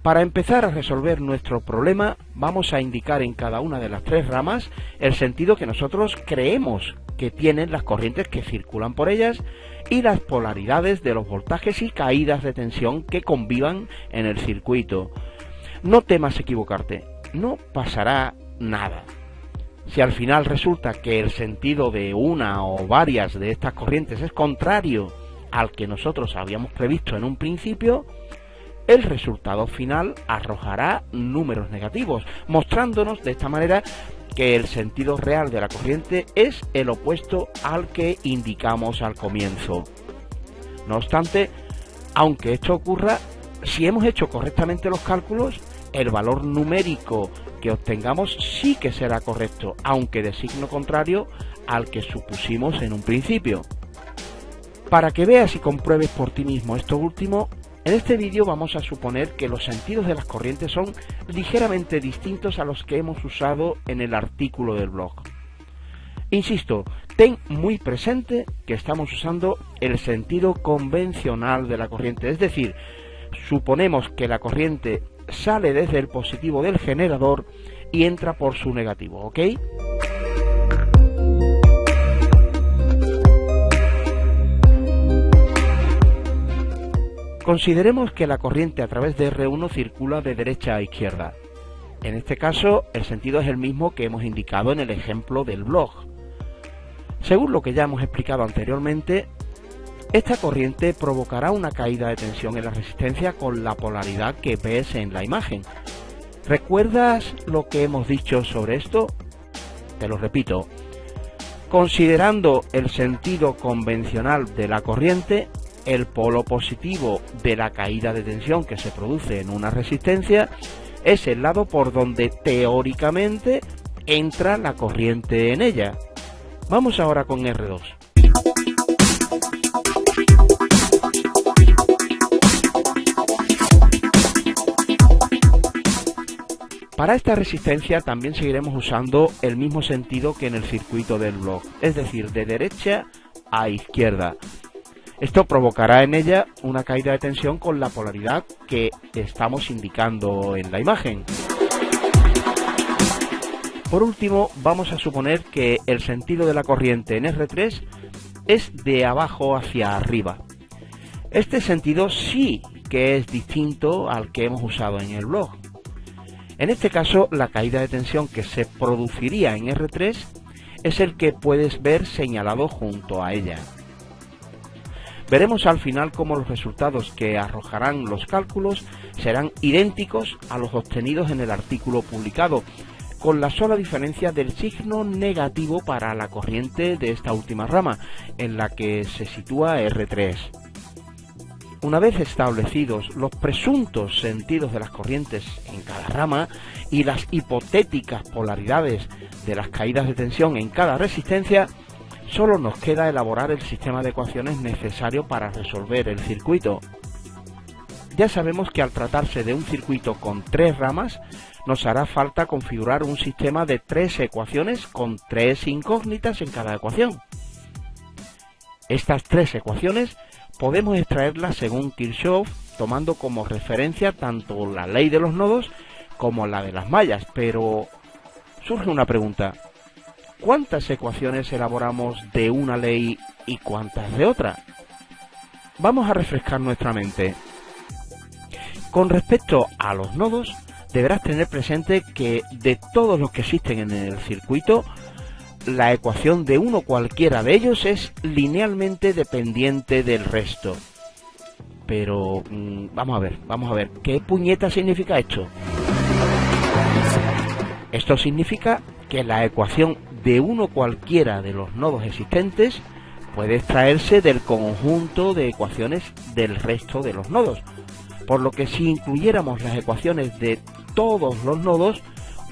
Para empezar a resolver nuestro problema, vamos a indicar en cada una de las 3 ramas el sentido que nosotros creemos que tienen las corrientes que circulan por ellas y las polaridades de los voltajes y caídas de tensión que convivan en el circuito. No temas equivocarte, no pasará nada. Si al final resulta que el sentido de una o varias de estas corrientes es contrario al que nosotros habíamos previsto en un principio, el resultado final arrojará números negativos, mostrándonos de esta manera que el sentido real de la corriente es el opuesto al que indicamos al comienzo. No obstante, aunque esto ocurra, si hemos hecho correctamente los cálculos, el valor numérico que obtengamos sí que será correcto, aunque de signo contrario al que supusimos en un principio. Para que veas y compruebes por ti mismo esto último, En este vídeo vamos a suponer que los sentidos de las corrientes son ligeramente distintos a los que hemos usado en el artículo del blog. Insisto, ten muy presente que estamos usando el sentido convencional de la corriente, es decir, suponemos que la corriente sale desde el positivo del generador y entra por su negativo, ¿ok? Consideremos que la corriente a través de R1 circula de derecha a izquierda. En este caso, el sentido es el mismo que hemos indicado en el ejemplo del blog. Según lo que ya hemos explicado anteriormente, esta corriente provocará una caída de tensión en la resistencia con la polaridad que ves en la imagen. ¿Recuerdas lo que hemos dicho sobre esto? Te lo repito. Considerando el sentido convencional de la corriente, el polo positivo de la caída de tensión que se produce en una resistencia es el lado por donde teóricamente entra la corriente en ella. Vamos ahora con R2. Para esta resistencia también seguiremos usando el mismo sentido que en el circuito del blog, es decir, de derecha a izquierda. Esto provocará en ella una caída de tensión con la polaridad que estamos indicando en la imagen. Por último, vamos a suponer que el sentido de la corriente en R3 es de abajo hacia arriba. Este sentido sí que es distinto al que hemos usado en el blog. En este caso, la caída de tensión que se produciría en R3 es el que puedes ver señalado junto a ella. Veremos al final cómo los resultados que arrojarán los cálculos serán idénticos a los obtenidos en el artículo publicado, con la sola diferencia del signo negativo para la corriente de esta última rama, en la que se sitúa R3. Una vez establecidos los presuntos sentidos de las corrientes en cada rama y las hipotéticas polaridades de las caídas de tensión en cada resistencia, solo nos queda elaborar el sistema de ecuaciones necesario para resolver el circuito. Ya sabemos que al tratarse de un circuito con 3 ramas, nos hará falta configurar un sistema de 3 ecuaciones con 3 incógnitas en cada ecuación. Estas 3 ecuaciones podemos extraerlas según Kirchhoff, tomando como referencia tanto la ley de los nodos como la de las mallas, pero surge una pregunta. ¿Cuántas ecuaciones elaboramos de una ley y cuántas de otra? Vamos a refrescar nuestra mente. Con respecto a los nodos, deberás tener presente que de todos los que existen en el circuito, la ecuación de uno cualquiera de ellos es linealmente dependiente del resto. Pero, vamos a ver, ¿qué puñeta significa esto? Esto significa que la ecuación de uno cualquiera de los nodos existentes puede extraerse del conjunto de ecuaciones del resto de los nodos, por lo que si incluyéramos las ecuaciones de todos los nodos,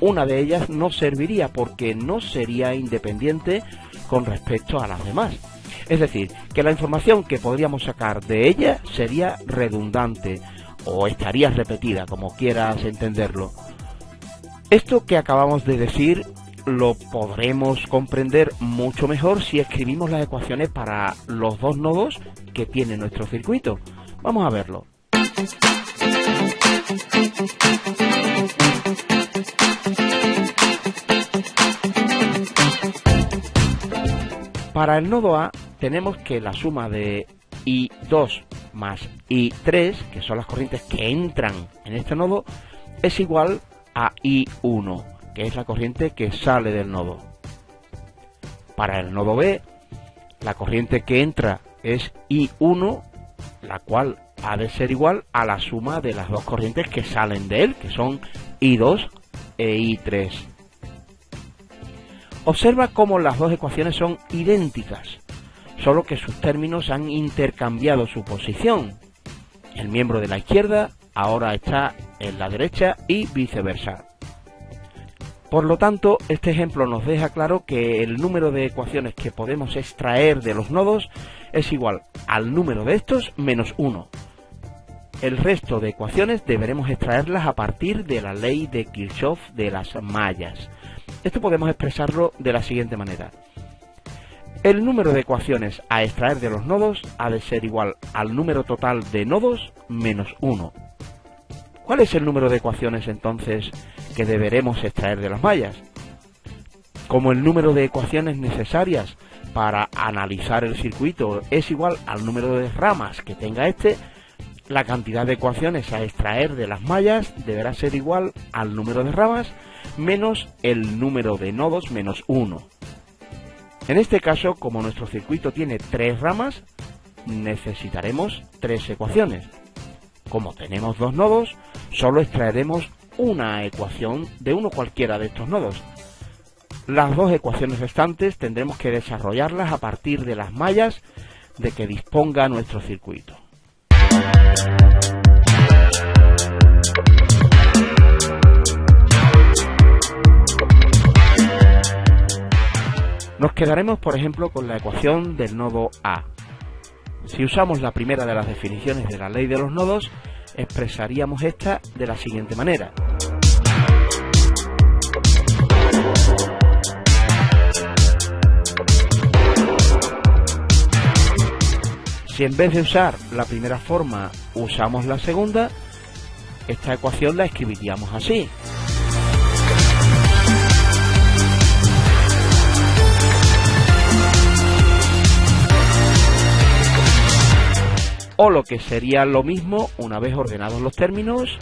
una de ellas no serviría porque no sería independiente con respecto a las demás. Es decir, que la información que podríamos sacar de ella sería redundante o estaría repetida, como quieras entenderlo. Esto que acabamos de decir lo podremos comprender mucho mejor si escribimos las ecuaciones para los 2 nodos que tiene nuestro circuito. Vamos a verlo. Para el nodo A tenemos que la suma de I2 más I3, que son las corrientes que entran en este nodo, es igual a I1, que es la corriente que sale del nodo. Para el nodo B, la corriente que entra es I1, la cual ha de ser igual a la suma de las 2 corrientes que salen de él, que son I2 e I3. Observa cómo las 2 ecuaciones son idénticas, solo que sus términos han intercambiado su posición. El miembro de la izquierda ahora está en la derecha y viceversa. Por lo tanto, este ejemplo nos deja claro que el número de ecuaciones que podemos extraer de los nodos es igual al número de estos menos 1. El resto de ecuaciones deberemos extraerlas a partir de la ley de Kirchhoff de las mallas. Esto podemos expresarlo de la siguiente manera. El número de ecuaciones a extraer de los nodos ha de ser igual al número total de nodos menos 1. ¿Cuál es el número de ecuaciones entonces que deberemos extraer de las mallas? Como el número de ecuaciones necesarias para analizar el circuito es igual al número de ramas que tenga este, la cantidad de ecuaciones a extraer de las mallas deberá ser igual al número de ramas menos el número de nodos menos 1. En este caso, como nuestro circuito tiene 3 ramas, necesitaremos 3 ecuaciones. Como tenemos 2 nodos, solo extraeremos una ecuación de uno cualquiera de estos nodos. Las 2 ecuaciones restantes tendremos que desarrollarlas a partir de las mallas de que disponga nuestro circuito. Nos quedaremos, por ejemplo, con la ecuación del nodo A. Si usamos la primera de las definiciones de la ley de los nodos, expresaríamos esta de la siguiente manera. Si en vez de usar la primera forma usamos la segunda, esta ecuación la escribiríamos así. O lo que sería lo mismo, una vez ordenados los términos,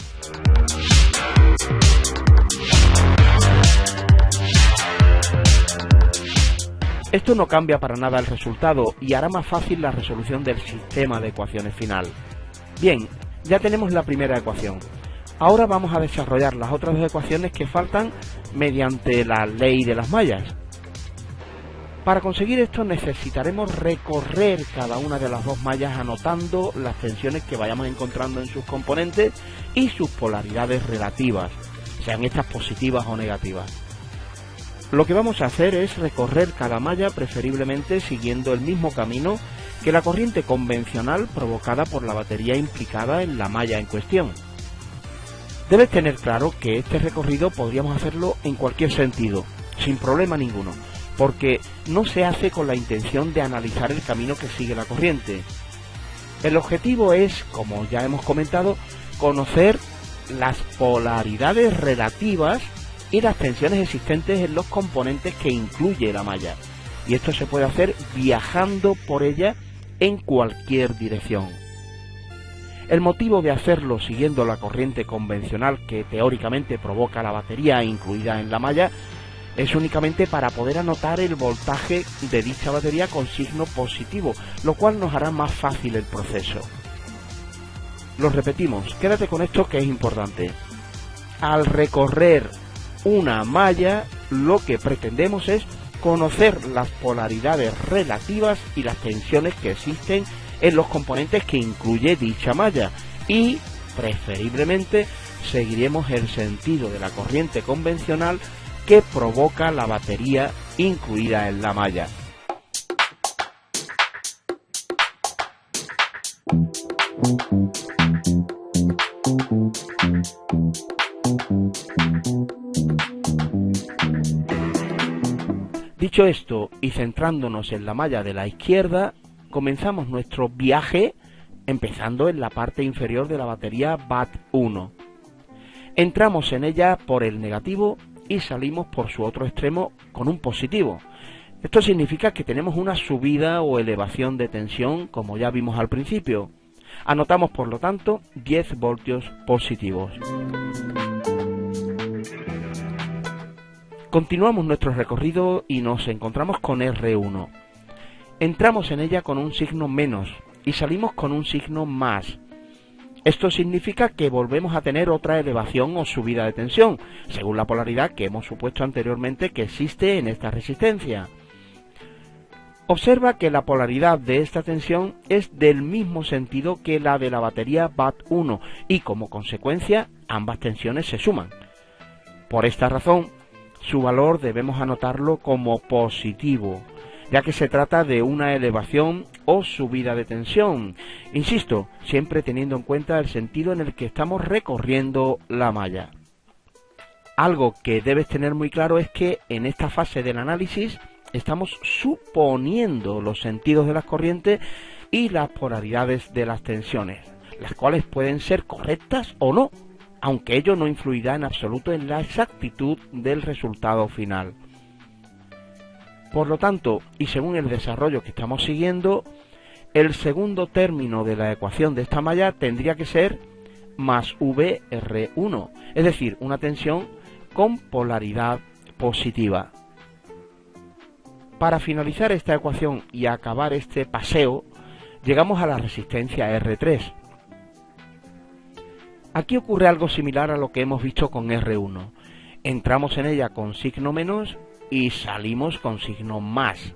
esto no cambia para nada el resultado y hará más fácil la resolución del sistema de ecuaciones final. Bien, ya tenemos la primera ecuación. Ahora vamos a desarrollar las otras 2 ecuaciones que faltan mediante la ley de las mallas. Para conseguir esto necesitaremos recorrer cada una de las 2 mallas anotando las tensiones que vayamos encontrando en sus componentes y sus polaridades relativas, sean estas positivas o negativas. Lo que vamos a hacer es recorrer cada malla preferiblemente siguiendo el mismo camino que la corriente convencional provocada por la batería implicada en la malla en cuestión. Debes tener claro que este recorrido podríamos hacerlo en cualquier sentido, sin problema ninguno, porque no se hace con la intención de analizar el camino que sigue la corriente. El objetivo es, como ya hemos comentado, conocer las polaridades relativas y las tensiones existentes en los componentes que incluye la malla. Y esto se puede hacer viajando por ella en cualquier dirección. El motivo de hacerlo siguiendo la corriente convencional que teóricamente provoca la batería incluida en la malla es únicamente para poder anotar el voltaje de dicha batería con signo positivo, lo cual nos hará más fácil el proceso. Lo repetimos, quédate con esto que es importante. Al recorrer una malla, lo que pretendemos es conocer las polaridades relativas y las tensiones que existen en los componentes que incluye dicha malla y, preferiblemente, seguiremos el sentido de la corriente convencional que provoca la batería incluida en la malla. Dicho esto, y centrándonos en la malla de la izquierda, comenzamos nuestro viaje empezando en la parte inferior de la batería BAT1. Entramos en ella por el negativo y salimos por su otro extremo con un positivo. Esto significa que tenemos una subida o elevación de tensión, como ya vimos al principio. Anotamos, por lo tanto, 10 voltios positivos. Continuamos nuestro recorrido y nos encontramos con R1. Entramos en ella con un signo menos y salimos con un signo más. Esto significa que volvemos a tener otra elevación o subida de tensión, según la polaridad que hemos supuesto anteriormente que existe en esta resistencia. Observa que la polaridad de esta tensión es del mismo sentido que la de la batería BAT1 y como consecuencia ambas tensiones se suman. Por esta razón, su valor debemos anotarlo como positivo. ya que se trata de una elevación o subida de tensión. Insisto, siempre teniendo en cuenta el sentido en el que estamos recorriendo la malla. Algo que debes tener muy claro es que en esta fase del análisis estamos suponiendo los sentidos de las corrientes y las polaridades de las tensiones, las cuales pueden ser correctas o no, aunque ello no influirá en absoluto en la exactitud del resultado final. Por lo tanto, y según el desarrollo que estamos siguiendo, el segundo término de la ecuación de esta malla tendría que ser más VR1, es decir, una tensión con polaridad positiva. Para finalizar esta ecuación y acabar este paseo, llegamos a la resistencia R3. Aquí ocurre algo similar a lo que hemos visto con R1. Entramos en ella con signo menos y salimos con signo más.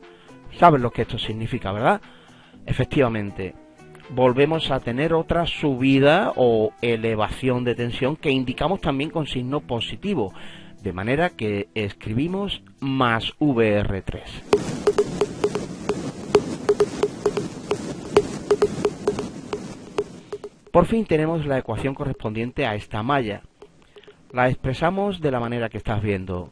¿Sabes lo que esto significa, verdad? Efectivamente, volvemos a tener otra subida o elevación de tensión que indicamos también con signo positivo, de manera que escribimos más VR3. Por fin tenemos la ecuación correspondiente a esta malla. La expresamos de la manera que estás viendo.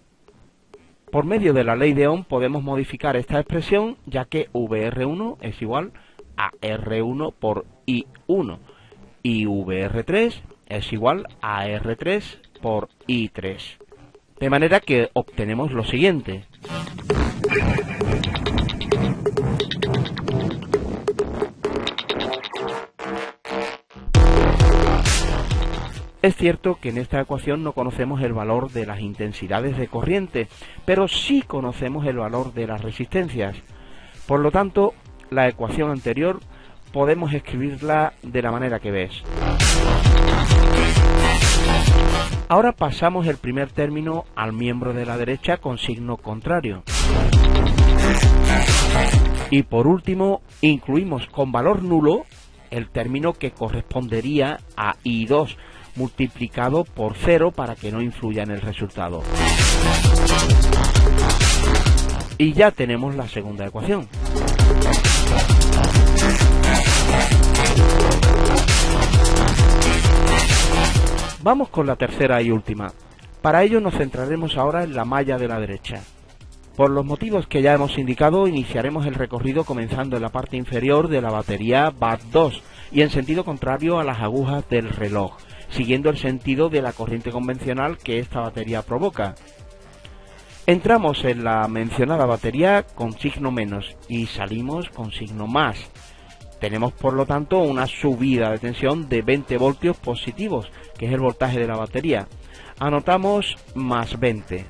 Por medio de la ley de Ohm podemos modificar esta expresión, ya que VR1 es igual a R1 por I1 y VR3 es igual a R3 por I3. De manera que obtenemos lo siguiente. Es cierto que en esta ecuación no conocemos el valor de las intensidades de corriente, pero sí conocemos el valor de las resistencias. Por lo tanto, la ecuación anterior podemos escribirla de la manera que ves. Ahora pasamos el primer término al miembro de la derecha con signo contrario. Y por último, incluimos con valor nulo el término que correspondería a I2, multiplicado por 0 para que no influya en el resultado. Y ya tenemos la segunda ecuación. Vamos con la tercera y última. Para ello nos centraremos ahora en la malla de la derecha. Por los motivos que ya hemos indicado, iniciaremos el recorrido comenzando en la parte inferior de la batería BAT2 y en sentido contrario a las agujas del reloj, siguiendo el sentido de la corriente convencional que esta batería provoca. Entramos en la mencionada batería con signo menos y salimos con signo más. Tenemos por lo tanto una subida de tensión de 20 voltios positivos, que es el voltaje de la batería. Anotamos más 20.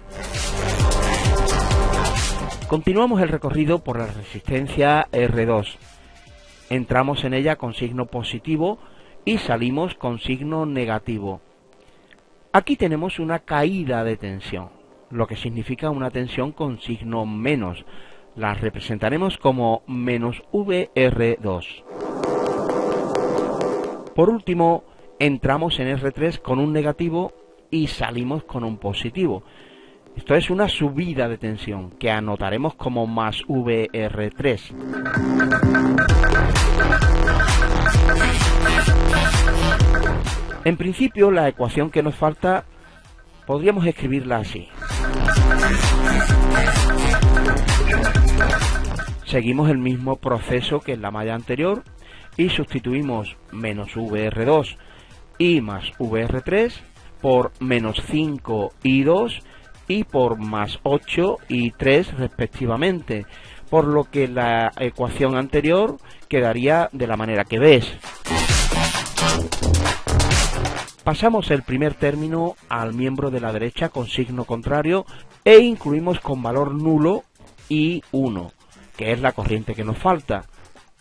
Continuamos el recorrido por la resistencia R2. Entramos en ella con signo positivo y salimos con signo negativo. Aquí tenemos una caída de tensión, lo que significa una tensión con signo menos. La representaremos como menos VR2. Por último, entramos en R3 con un negativo y salimos con un positivo. Esto es una subida de tensión que anotaremos como más VR3. En principio, la ecuación que nos falta podríamos escribirla así. Seguimos el mismo proceso que en la malla anterior y sustituimos menos VR2 y más VR3 por menos 5 I2 y por más 8 I3 respectivamente, por lo que la ecuación anterior quedaría de la manera que ves. Pasamos el primer término al miembro de la derecha con signo contrario e incluimos con valor nulo I1, que es la corriente que nos falta.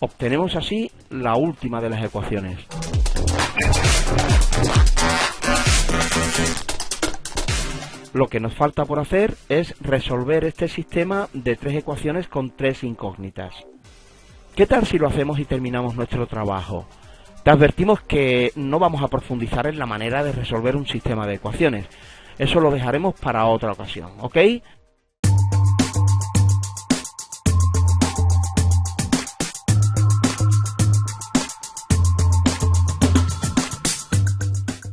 Obtenemos así la última de las ecuaciones. Lo que nos falta por hacer es resolver este sistema de 3 ecuaciones con 3 incógnitas. ¿Qué tal si lo hacemos y terminamos nuestro trabajo? Te advertimos que no vamos a profundizar en la manera de resolver un sistema de ecuaciones. Eso lo dejaremos para otra ocasión, ¿ok?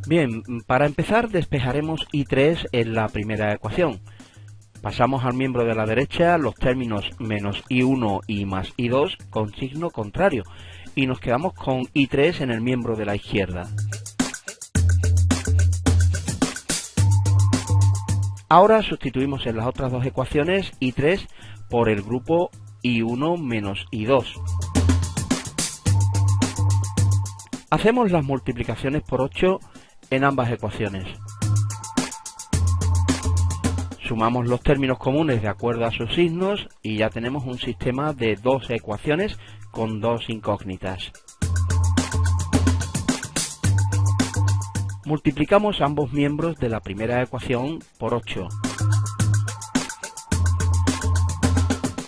Bien, para empezar despejaremos I3 en la primera ecuación. Pasamos al miembro de la derecha los términos menos I1 y más I2 con signo contrario y nos quedamos con I3 en el miembro de la izquierda. Ahora sustituimos en las otras dos ecuaciones I3 por el grupo I1 menos I2. Hacemos las multiplicaciones por 8 en ambas ecuaciones. Sumamos los términos comunes de acuerdo a sus signos y ya tenemos un sistema de dos ecuaciones con dos incógnitas. Multiplicamos ambos miembros de la primera ecuación por 8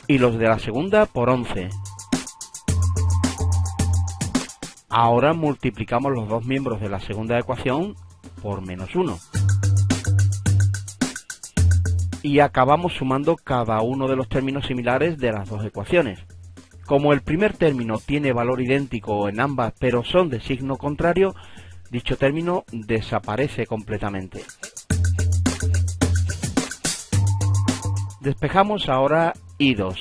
y los de la segunda por 11. Ahora multiplicamos los dos miembros de la segunda ecuación por menos 1. Y acabamos sumando cada uno de los términos similares de las dos ecuaciones. Como el primer término tiene valor idéntico en ambas pero son de signo contrario, dicho término desaparece completamente. Despejamos ahora I2.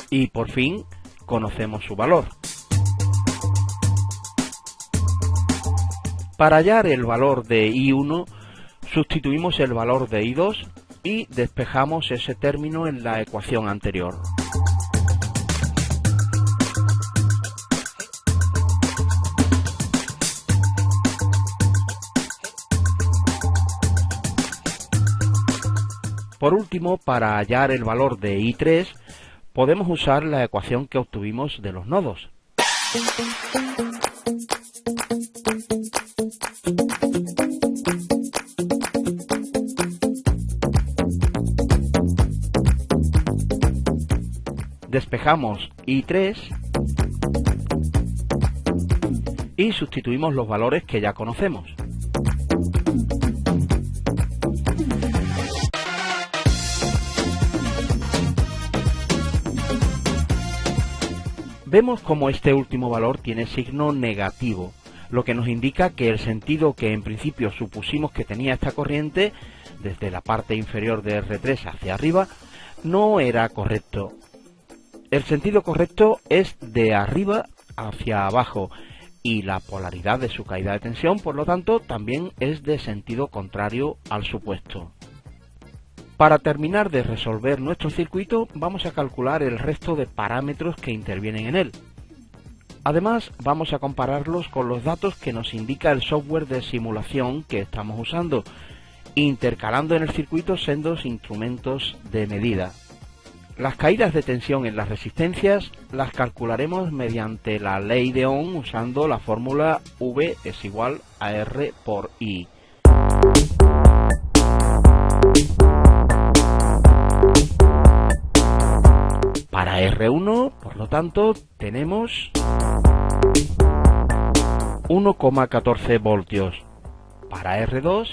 Y por fin conocemos su valor. Para hallar el valor de I1, sustituimos el valor de I2 y despejamos ese término en la ecuación anterior. Por último, para hallar el valor de I3, podemos usar la ecuación que obtuvimos de los nodos. Despejamos I3 y sustituimos los valores que ya conocemos. Vemos como este último valor tiene signo negativo, lo que nos indica que el sentido que en principio supusimos que tenía esta corriente, desde la parte inferior de R3 hacia arriba, no era correcto. El sentido correcto es de arriba hacia abajo y la polaridad de su caída de tensión, por lo tanto, también es de sentido contrario al supuesto. Para terminar de resolver nuestro circuito, vamos a calcular el resto de parámetros que intervienen en él. Además, vamos a compararlos con los datos que nos indica el software de simulación que estamos usando, intercalando en el circuito sendos instrumentos de medida. Las caídas de tensión en las resistencias las calcularemos mediante la ley de Ohm usando la fórmula V es igual a R por I. Para R1, por lo tanto, tenemos 1,14 voltios. Para R2,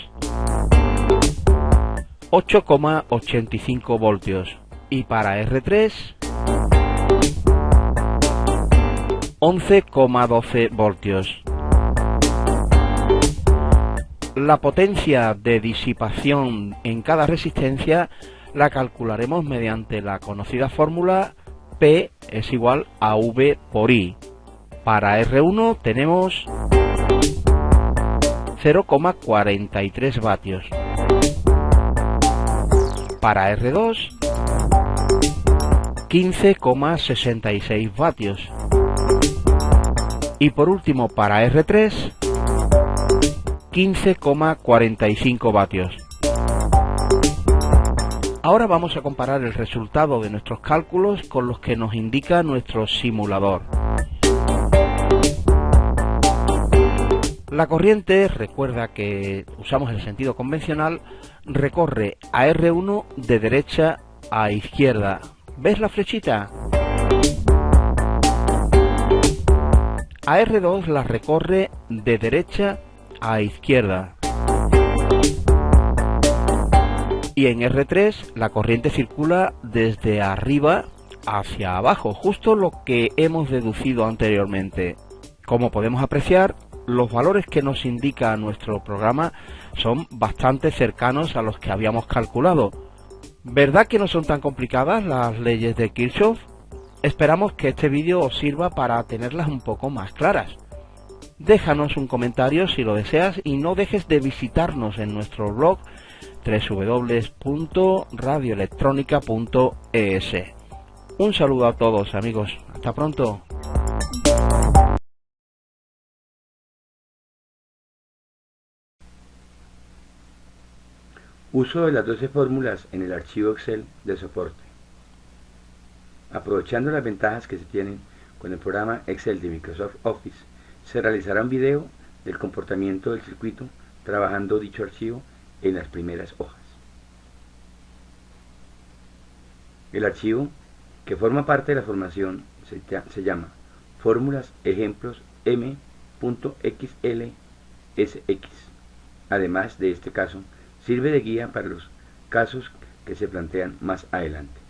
8,85 voltios. Y para R3, 11,12 voltios. La potencia de disipación en cada resistencia la calcularemos mediante la conocida fórmula P es igual a V por I. Para R1 tenemos 0,43 vatios. Para R2, 15,66 vatios. Y por último para R3, 15,45 vatios. Ahora vamos a comparar el resultado de nuestros cálculos con los que nos indica nuestro simulador. La corriente, recuerda que usamos el sentido convencional, recorre a R1 de derecha a izquierda. ¿Ves la flechita? A R2 la recorre de derecha a izquierda. Y en R3 la corriente circula desde arriba hacia abajo, justo lo que hemos deducido anteriormente. Como podemos apreciar, los valores que nos indica nuestro programa son bastante cercanos a los que habíamos calculado. ¿Verdad que no son tan complicadas las leyes de Kirchhoff? Esperamos que este vídeo os sirva para tenerlas un poco más claras. Déjanos un comentario si lo deseas y no dejes de visitarnos en nuestro blog www.radioelectronica.es. Un saludo a todos, amigos. Hasta pronto. Uso de las 12 fórmulas en el archivo Excel de soporte. Aprovechando las ventajas que se tienen con el programa Excel de Microsoft Office, se realizará un video del comportamiento del circuito trabajando dicho archivo en las primeras hojas. El archivo que forma parte de la formación se llama Fórmulas Ejemplos M.xlsx. Además de este caso, sirve de guía para los casos que se plantean más adelante.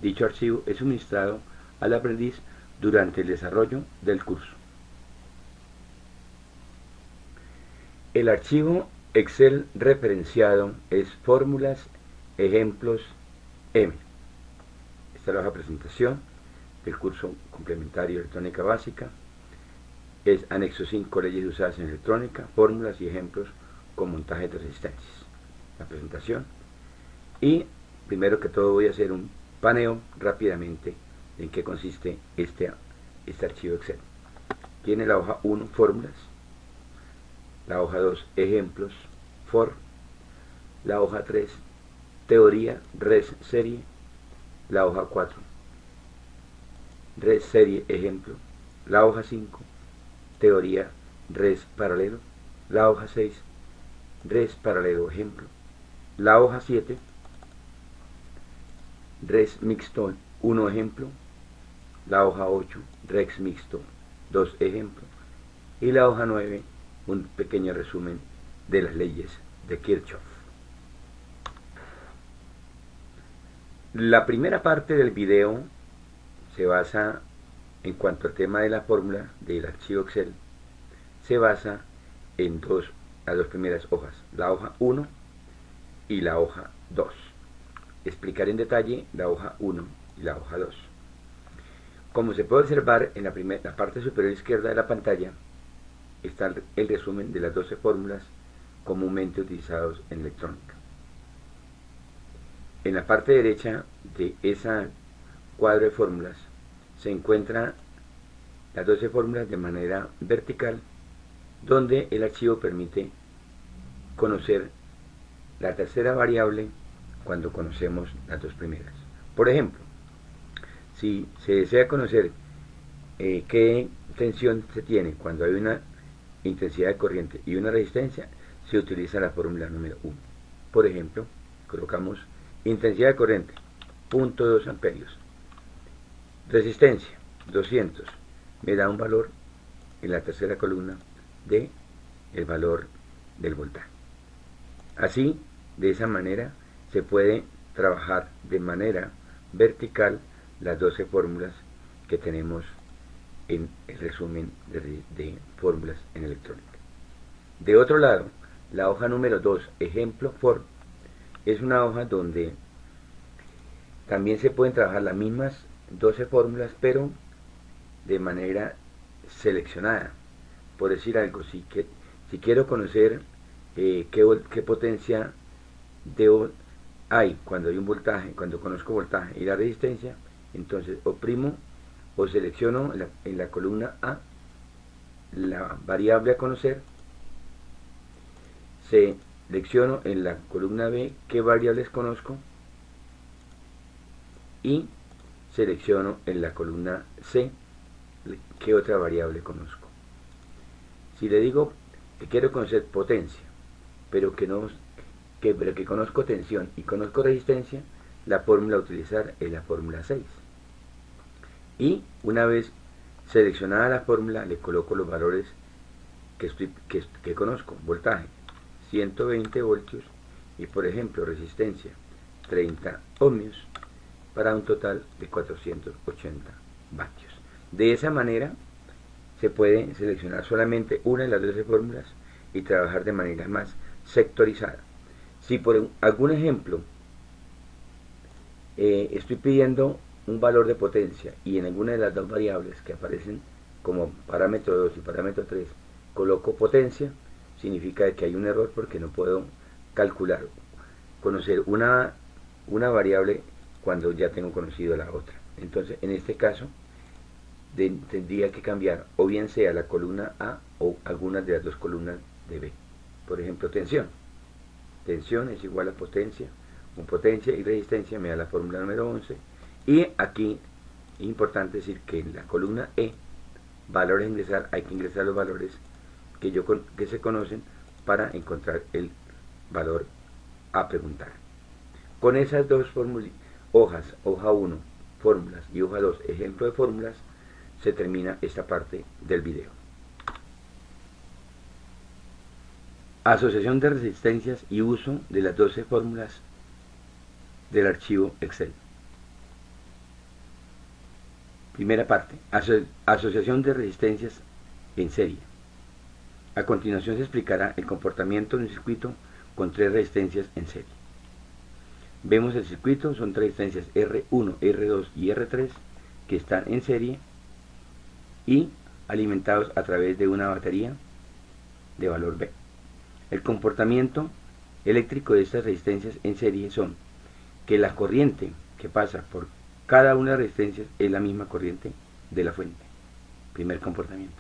Dicho archivo es suministrado al aprendiz durante el desarrollo del curso. El archivo Excel referenciado es Fórmulas Ejemplos M. Esta es la hoja de presentación del curso complementario Electrónica Básica. Es anexo 5, leyes usadas en electrónica, fórmulas y ejemplos con montaje de resistencias. La presentación. Y primero que todo voy a hacer un paneo rápidamente en qué consiste este archivo Excel. Tiene la hoja 1, fórmulas, la hoja 2, ejemplos, for, la hoja 3, teoría, res, serie, la hoja 4, res, serie, ejemplo, la hoja 5, teoría, res, paralelo, la hoja 6, res, paralelo, ejemplo, la hoja 7, res mixto 1 ejemplo, la hoja 8, res mixto 2 ejemplo, y la hoja 9, un pequeño resumen de las leyes de Kirchhoff. La primera parte del video se basa, en cuanto al tema de la fórmula del archivo Excel, se basa en las dos primeras hojas, la hoja 1 y la hoja 2. Explicar en detalle la hoja 1 y la hoja 2. Como se puede observar en la parte superior izquierda de la pantalla, está el resumen de las 12 fórmulas comúnmente utilizadas en electrónica. En la parte derecha de ese cuadro de fórmulas se encuentran las 12 fórmulas de manera vertical, donde el archivo permite conocer la tercera variable cuando conocemos las dos primeras. Por ejemplo, si se desea conocer qué tensión se tiene cuando hay una intensidad de corriente y una resistencia, se utiliza la fórmula número 1. Por ejemplo, colocamos intensidad de corriente 0.2 amperios, resistencia 200, me da un valor en la tercera columna de el valor del voltaje. Así, de esa manera se puede trabajar de manera vertical las 12 fórmulas que tenemos en el resumen de fórmulas en electrónica. De otro lado, la hoja número 2, ejemplo for, es una hoja donde también se pueden trabajar las mismas 12 fórmulas, pero de manera seleccionada. Por decir algo, si quiero conocer qué potencia hay cuando hay un voltaje, cuando conozco voltaje y la resistencia, entonces oprimo o selecciono en la columna A la variable a conocer, selecciono en la columna B qué variables conozco y selecciono en la columna C qué otra variable conozco. Si le digo que quiero conocer potencia, pero que conozco tensión y conozco resistencia, la fórmula a utilizar es la fórmula 6. Y una vez seleccionada la fórmula, le coloco los valores que conozco. Voltaje 120 voltios y, por ejemplo, resistencia 30 ohmios, para un total de 480 vatios. De esa manera se puede seleccionar solamente una de las 12 fórmulas y trabajar de manera más sectorizada. Si por algún ejemplo estoy pidiendo un valor de potencia y en alguna de las dos variables que aparecen como parámetro 2 y parámetro 3 coloco potencia, significa que hay un error porque no puedo calcular, conocer una variable cuando ya tengo conocido la otra. Entonces en este caso tendría que cambiar o bien sea la columna A o algunas de las dos columnas de B. Por ejemplo, tensión es igual a potencia, con potencia y resistencia me da la fórmula número 11, y aquí es importante decir que en la columna E, valores a ingresar, hay que ingresar los valores que se conocen para encontrar el valor a preguntar. Con esas dos hojas, hoja 1, fórmulas, y hoja 2, ejemplo de fórmulas, se termina esta parte del video. Asociación de resistencias y uso de las 12 fórmulas del archivo Excel. Primera parte, asociación de resistencias en serie. A continuación se explicará el comportamiento de un circuito con 3 resistencias en serie. Vemos el circuito, son 3 resistencias R1, R2 y R3 que están en serie y alimentados a través de una batería de valor B. El comportamiento eléctrico de estas resistencias en serie son que la corriente que pasa por cada una de las resistencias es la misma corriente de la fuente. Primer comportamiento.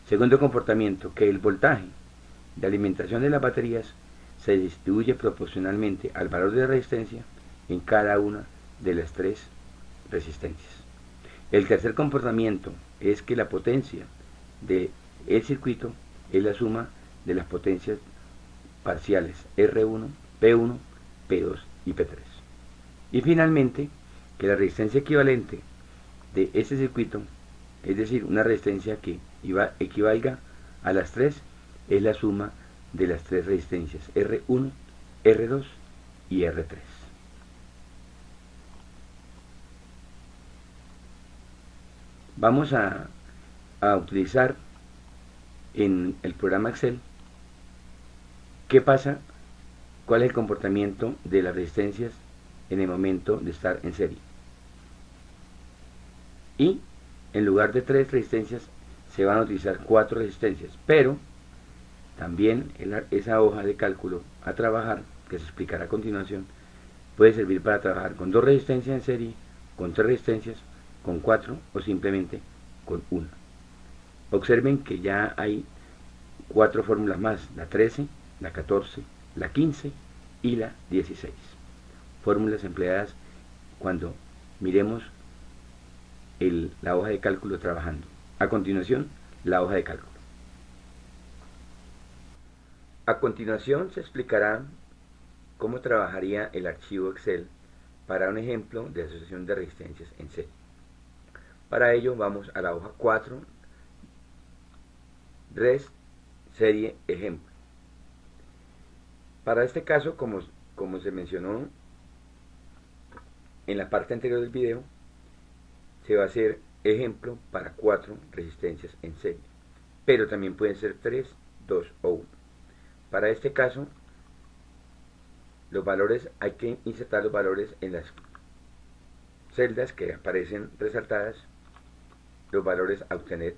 Segundo comportamiento, que el voltaje de alimentación de las baterías se distribuye proporcionalmente al valor de resistencia en cada una de las 3 resistencias. El tercer comportamiento es que la potencia del circuito es la suma de las potencias parciales R1, P1, P2 y P3. Y finalmente, que la resistencia equivalente de este circuito, es decir, una resistencia que equivalga a las 3, es la suma de las 3 resistencias R1, R2 y R3. Vamos a utilizar en el programa Excel qué pasa, cuál es el comportamiento de las resistencias en el momento de estar en serie. Y en lugar de 3 resistencias se van a utilizar 4 resistencias, pero también esa hoja de cálculo a trabajar, que se explicará a continuación, puede servir para trabajar con 2 resistencias en serie, con 3 resistencias, con 4 o simplemente con 1. Observen que ya hay 4 fórmulas más, la 13, la 14, la 15 y la 16. Fórmulas empleadas cuando miremos la hoja de cálculo trabajando. A continuación, la hoja de cálculo. A continuación se explicará cómo trabajaría el archivo Excel para un ejemplo de asociación de resistencias en serie. Para ello vamos a la hoja 4, res, serie, ejemplo. Para este caso, como se mencionó en la parte anterior del video, se va a hacer ejemplo para 4 resistencias en serie, pero también pueden ser 3, 2 o 1. Para este caso, los valores, hay que insertar los valores en las celdas que aparecen resaltadas, los valores a obtener,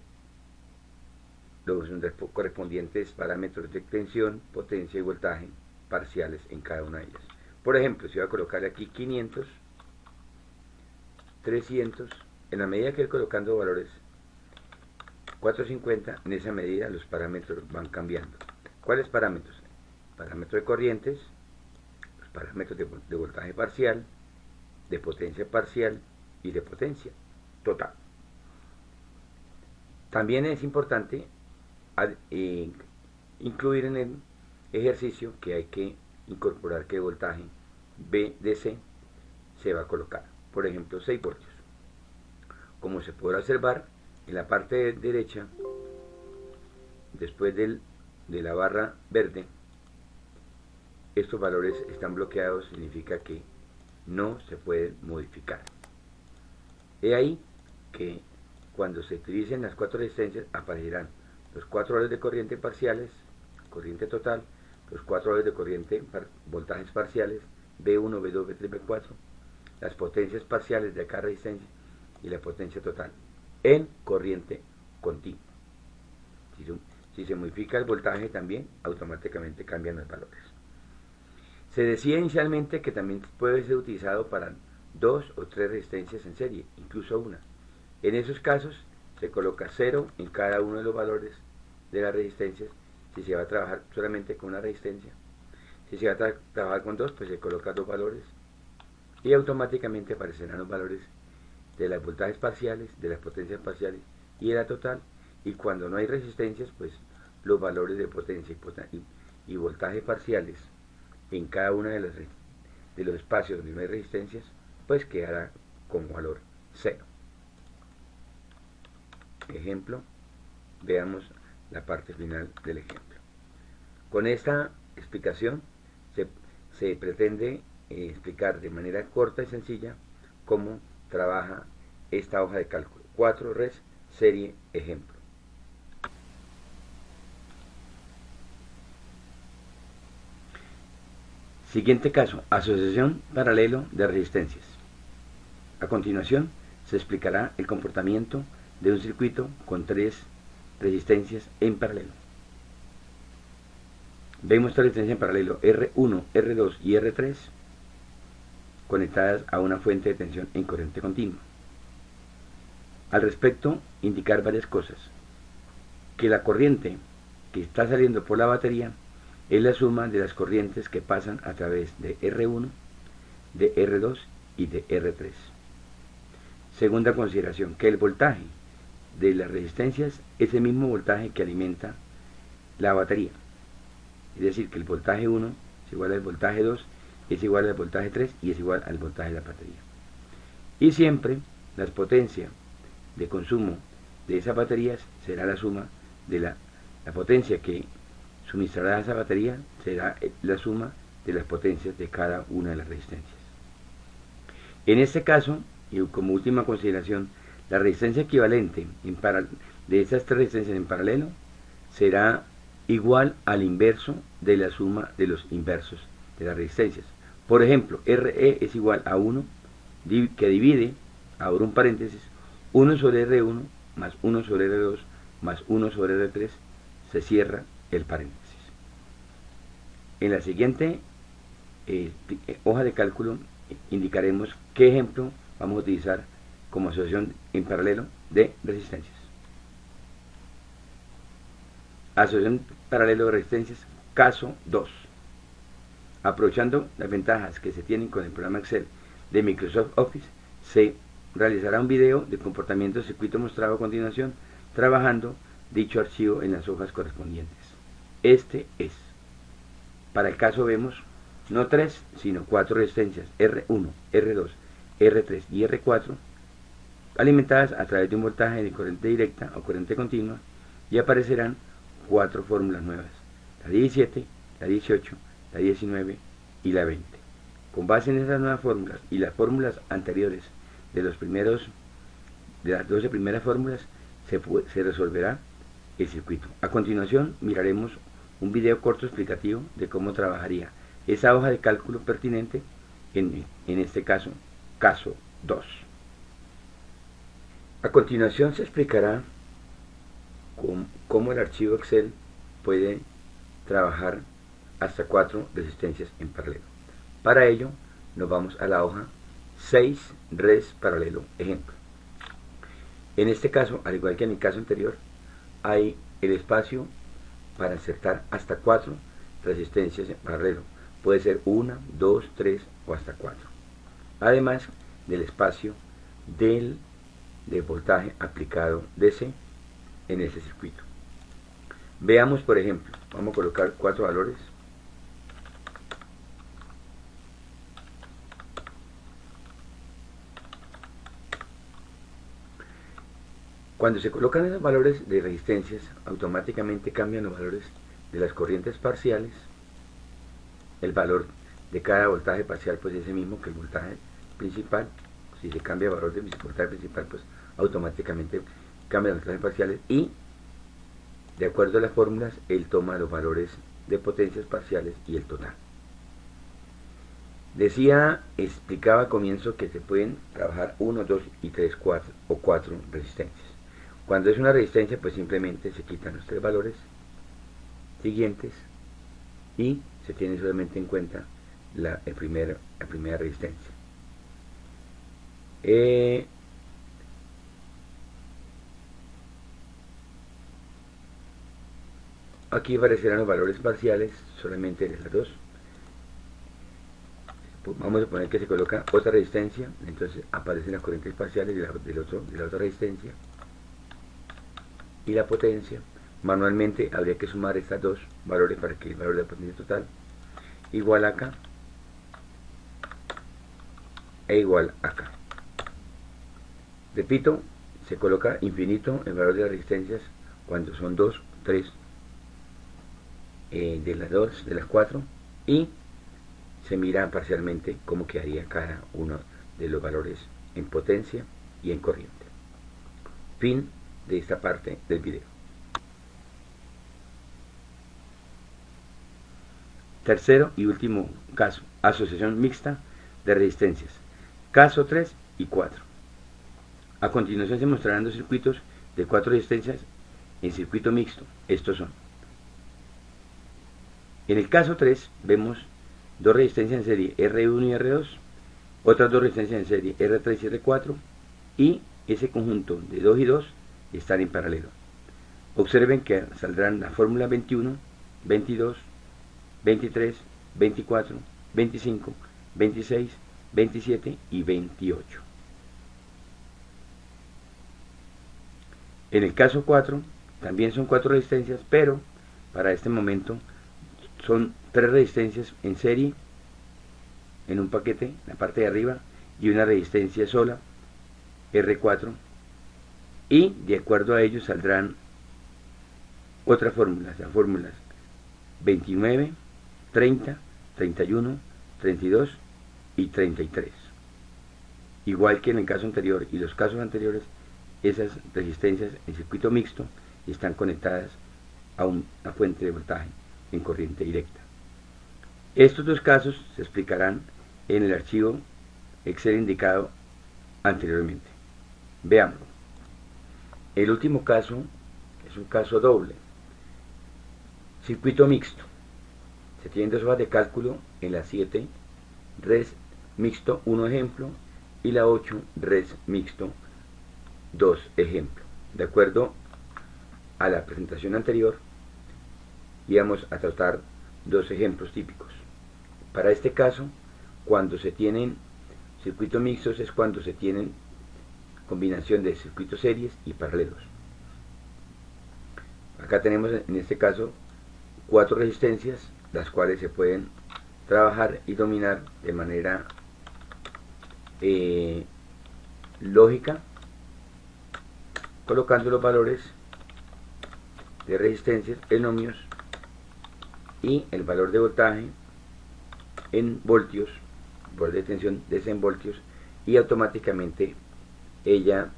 los correspondientes parámetros de tensión, potencia y voltaje parciales en cada una de ellas. Por ejemplo, si voy a colocarle aquí 500, 300, en la medida que voy colocando valores 450, en esa medida los parámetros van cambiando. ¿Cuáles parámetros? Parámetros de corrientes, los parámetros de voltaje parcial, de potencia parcial y de potencia total. También es importante incluir en el ejercicio que hay que incorporar qué voltaje VDC se va a colocar. Por ejemplo, 6 voltios. Como se podrá observar, en la parte derecha, después de la barra verde, estos valores están bloqueados, significa que no se pueden modificar. He ahí que cuando se utilicen las 4 resistencias, aparecerán los 4 valores de corriente parciales, corriente total, los 4 valores de corriente, voltajes parciales, B1, B2, B3, B4, las potencias parciales de cada resistencia y la potencia total en corriente continua. Si se modifica el voltaje también, automáticamente cambian los valores. Se decía inicialmente que también puede ser utilizado para 2 o 3 resistencias en serie, incluso una. En esos casos se coloca 0 en cada uno de los valores de las resistencias si se va a trabajar solamente con una resistencia. Si se va a trabajar con 2, pues se coloca 2 valores y automáticamente aparecerán los valores de los voltajes parciales, de las potencias parciales y de la total. Y cuando no hay resistencias, pues los valores de potencia y voltaje parciales en cada uno de los espacios donde no hay resistencias, pues quedará con valor 0. Ejemplo, veamos la parte final del ejemplo. Con esta explicación se pretende explicar de manera corta y sencilla cómo trabaja esta hoja de cálculo. 4 res, serie, ejemplo. Siguiente caso, asociación paralelo de resistencias. A continuación, se explicará el comportamiento de un circuito con 3 resistencias en paralelo. Vemos 3 resistencias en paralelo, R1, R2 y R3, conectadas a una fuente de tensión en corriente continua. Al respecto, indicar varias cosas. Que la corriente que está saliendo por la batería es la suma de las corrientes que pasan a través de R1, de R2 y de R3. Segunda consideración, que el voltaje de las resistencias es el mismo voltaje que alimenta la batería. Es decir, que el voltaje 1 es igual al voltaje 2, es igual al voltaje 3 y es igual al voltaje de la batería. Y siempre las potencias de consumo de esas baterías será la suma de la potencia que suministrará a esa batería, será la suma de las potencias de cada una de las resistencias. En este caso, y como última consideración, la resistencia equivalente de estas 3 resistencias en paralelo será igual al inverso de la suma de los inversos de las resistencias. Por ejemplo, RE es igual a 1, que divide, abro un paréntesis, 1 sobre R1 más 1 sobre R2 más 1 sobre R3, se cierra el paréntesis. En la siguiente hoja de cálculo indicaremos qué ejemplo vamos a utilizar como asociación en paralelo de resistencias. Asociación paralelo de resistencias, caso 2. Aprovechando las ventajas que se tienen con el programa Excel de Microsoft Office, se realizará un video de comportamiento del circuito mostrado a continuación, trabajando dicho archivo en las hojas correspondientes. Este es. Para el caso vemos no 3, sino 4 resistencias R1, R2, R3 y R4, alimentadas a través de un voltaje de corriente directa o corriente continua, y aparecerán 4 fórmulas nuevas, la 17, la 18, la 19 y la 20. Con base en esas nuevas fórmulas y las fórmulas anteriores de las 12 primeras fórmulas, se resolverá el circuito. A continuación miraremos un video corto explicativo de cómo trabajaría esa hoja de cálculo pertinente en este caso, caso 2. A continuación se explicará cómo el archivo Excel puede trabajar hasta 4 resistencias en paralelo. Para ello nos vamos a la hoja 6 res paralelo ejemplo. En este caso, al igual que en el caso anterior, hay el espacio para insertar hasta 4 resistencias en paralelo. Puede ser 1, 2, 3 o hasta 4. Además del espacio del voltaje aplicado DC en ese circuito. Veamos, por ejemplo, vamos a colocar 4 valores. Cuando se colocan esos valores de resistencias, automáticamente cambian los valores de las corrientes parciales. El valor de cada voltaje parcial pues es el mismo que el voltaje principal. Si se cambia el valor del voltaje principal, pues automáticamente cambia los voltajes parciales y, de acuerdo a las fórmulas, él toma los valores de potencias parciales y el total. Explicaba al comienzo que se pueden trabajar 1, 2 y 3, 4 o 4 resistencias. Cuando es una resistencia, pues simplemente se quitan los 3 valores siguientes y se tiene solamente en cuenta la primera resistencia. Aquí aparecerán los valores parciales solamente de las dos. Vamos a poner que se coloca otra resistencia, entonces aparecen las corrientes parciales de la otra resistencia y la potencia. Manualmente habría que sumar estas dos valores para que el valor de la potencia total igual acá e igual acá. Repito, se coloca infinito el valor de las resistencias cuando son 2, 3 de las 2, de las 4, y se mira parcialmente cómo quedaría cada uno de los valores en potencia y en corriente. Fin de esta parte del video. Tercero y último caso, asociación mixta de resistencias. Caso 3 y 4. A continuación se mostrarán dos circuitos de 4 resistencias en circuito mixto. Estos son. En el caso 3 vemos dos resistencias en serie R1 y R2, otras dos resistencias en serie R3 y R4, y ese conjunto de 2 y 2 están en paralelo. Observen que saldrán la fórmula 21, 22, 23, 24, 25, 26, 27 y 28. En el caso 4 también son 4 resistencias, pero para este momento son 3 resistencias en serie en un paquete, en la parte de arriba, y una resistencia sola, R4, y de acuerdo a ello saldrán otras fórmulas, las fórmulas 29, 30, 31, 32 y 33. Igual que en el caso anterior y los casos anteriores, esas resistencias en circuito mixto están conectadas a una fuente de voltaje en corriente directa. Estos dos casos se explicarán en el archivo Excel indicado anteriormente. Veámoslo. El último caso es un caso doble. Circuito mixto. Se tienen dos hojas de cálculo, en la 7 res mixto 1 ejemplo y la 8 res mixto 2 ejemplo. De acuerdo a la presentación anterior, íbamos a tratar dos ejemplos típicos. Para este caso, cuando se tienen circuitos mixtos es cuando se tienen combinación de circuitos series y paralelos. Acá tenemos en este caso 4 resistencias, las cuales se pueden trabajar y dominar de manera lógica, colocando los valores de resistencias en ohmios y el valor de voltaje en voltios, valor de tensión en voltios, y automáticamente ella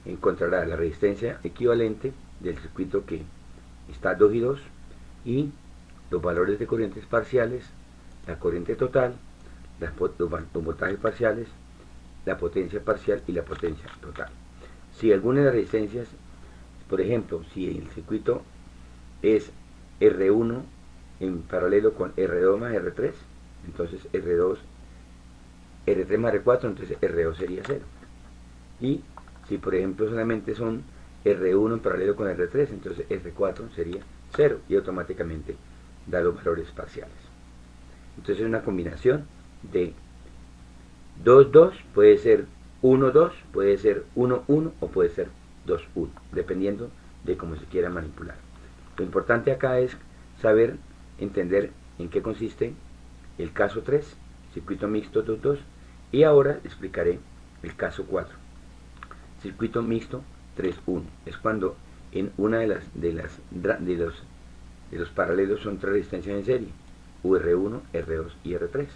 encontrará la resistencia equivalente del circuito que está 2 y 2 y los valores de corrientes parciales, la corriente total, los voltajes parciales, la potencia parcial y la potencia total. Si alguna de las resistencias, por ejemplo, si el circuito es R1 en paralelo con R2 más R3, entonces R3 más R4, entonces R2 sería 0. Y si por ejemplo solamente son R1 en paralelo con R3, entonces R4 sería 0 y automáticamente da los valores parciales. Entonces es una combinación de 2, 2, puede ser 1, 2, puede ser 1, 1 o puede ser 2, 1, dependiendo de cómo se quiera manipular. Lo importante acá es saber, entender en qué consiste el caso 3, circuito mixto 2, 2, y ahora explicaré el caso 4, circuito mixto 3, 1. Es cuando en una de los paralelos son 3 resistencias en serie, UR1, R2 y R3,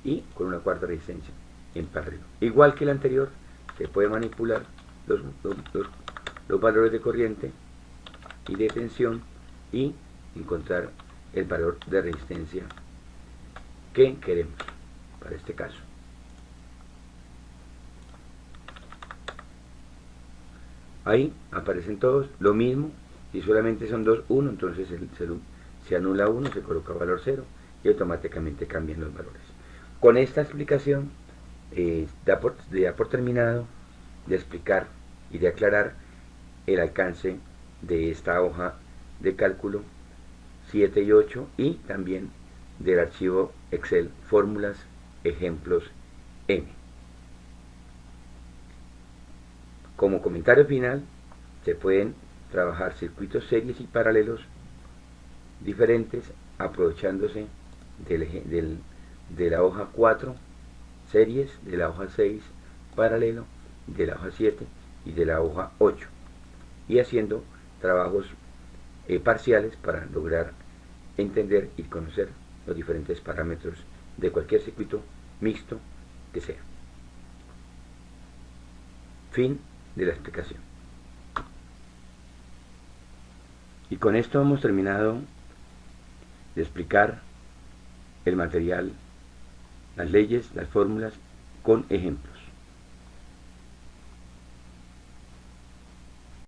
y con una cuarta resistencia en paralelo. Igual que el anterior, se puede manipular los valores de corriente y de tensión y encontrar el valor de resistencia que queremos para este caso. Ahí aparecen todos, lo mismo, si solamente son 2, 1, entonces se anula 1, se coloca valor 0 y automáticamente cambian los valores. Con esta explicación da por terminado de explicar y de aclarar el alcance de esta hoja de cálculo 7 y 8 y también del archivo Excel fórmulas ejemplos M. Como comentario final, se pueden trabajar circuitos series y paralelos diferentes aprovechándose de la hoja 4 series, de la hoja 6 paralelo, de la hoja 7 y de la hoja 8 y haciendo trabajos parciales para lograr entender y conocer los diferentes parámetros de cualquier circuito mixto que sea. Fin de la explicación. Y con esto hemos terminado de explicar el material, las leyes, las fórmulas con ejemplos.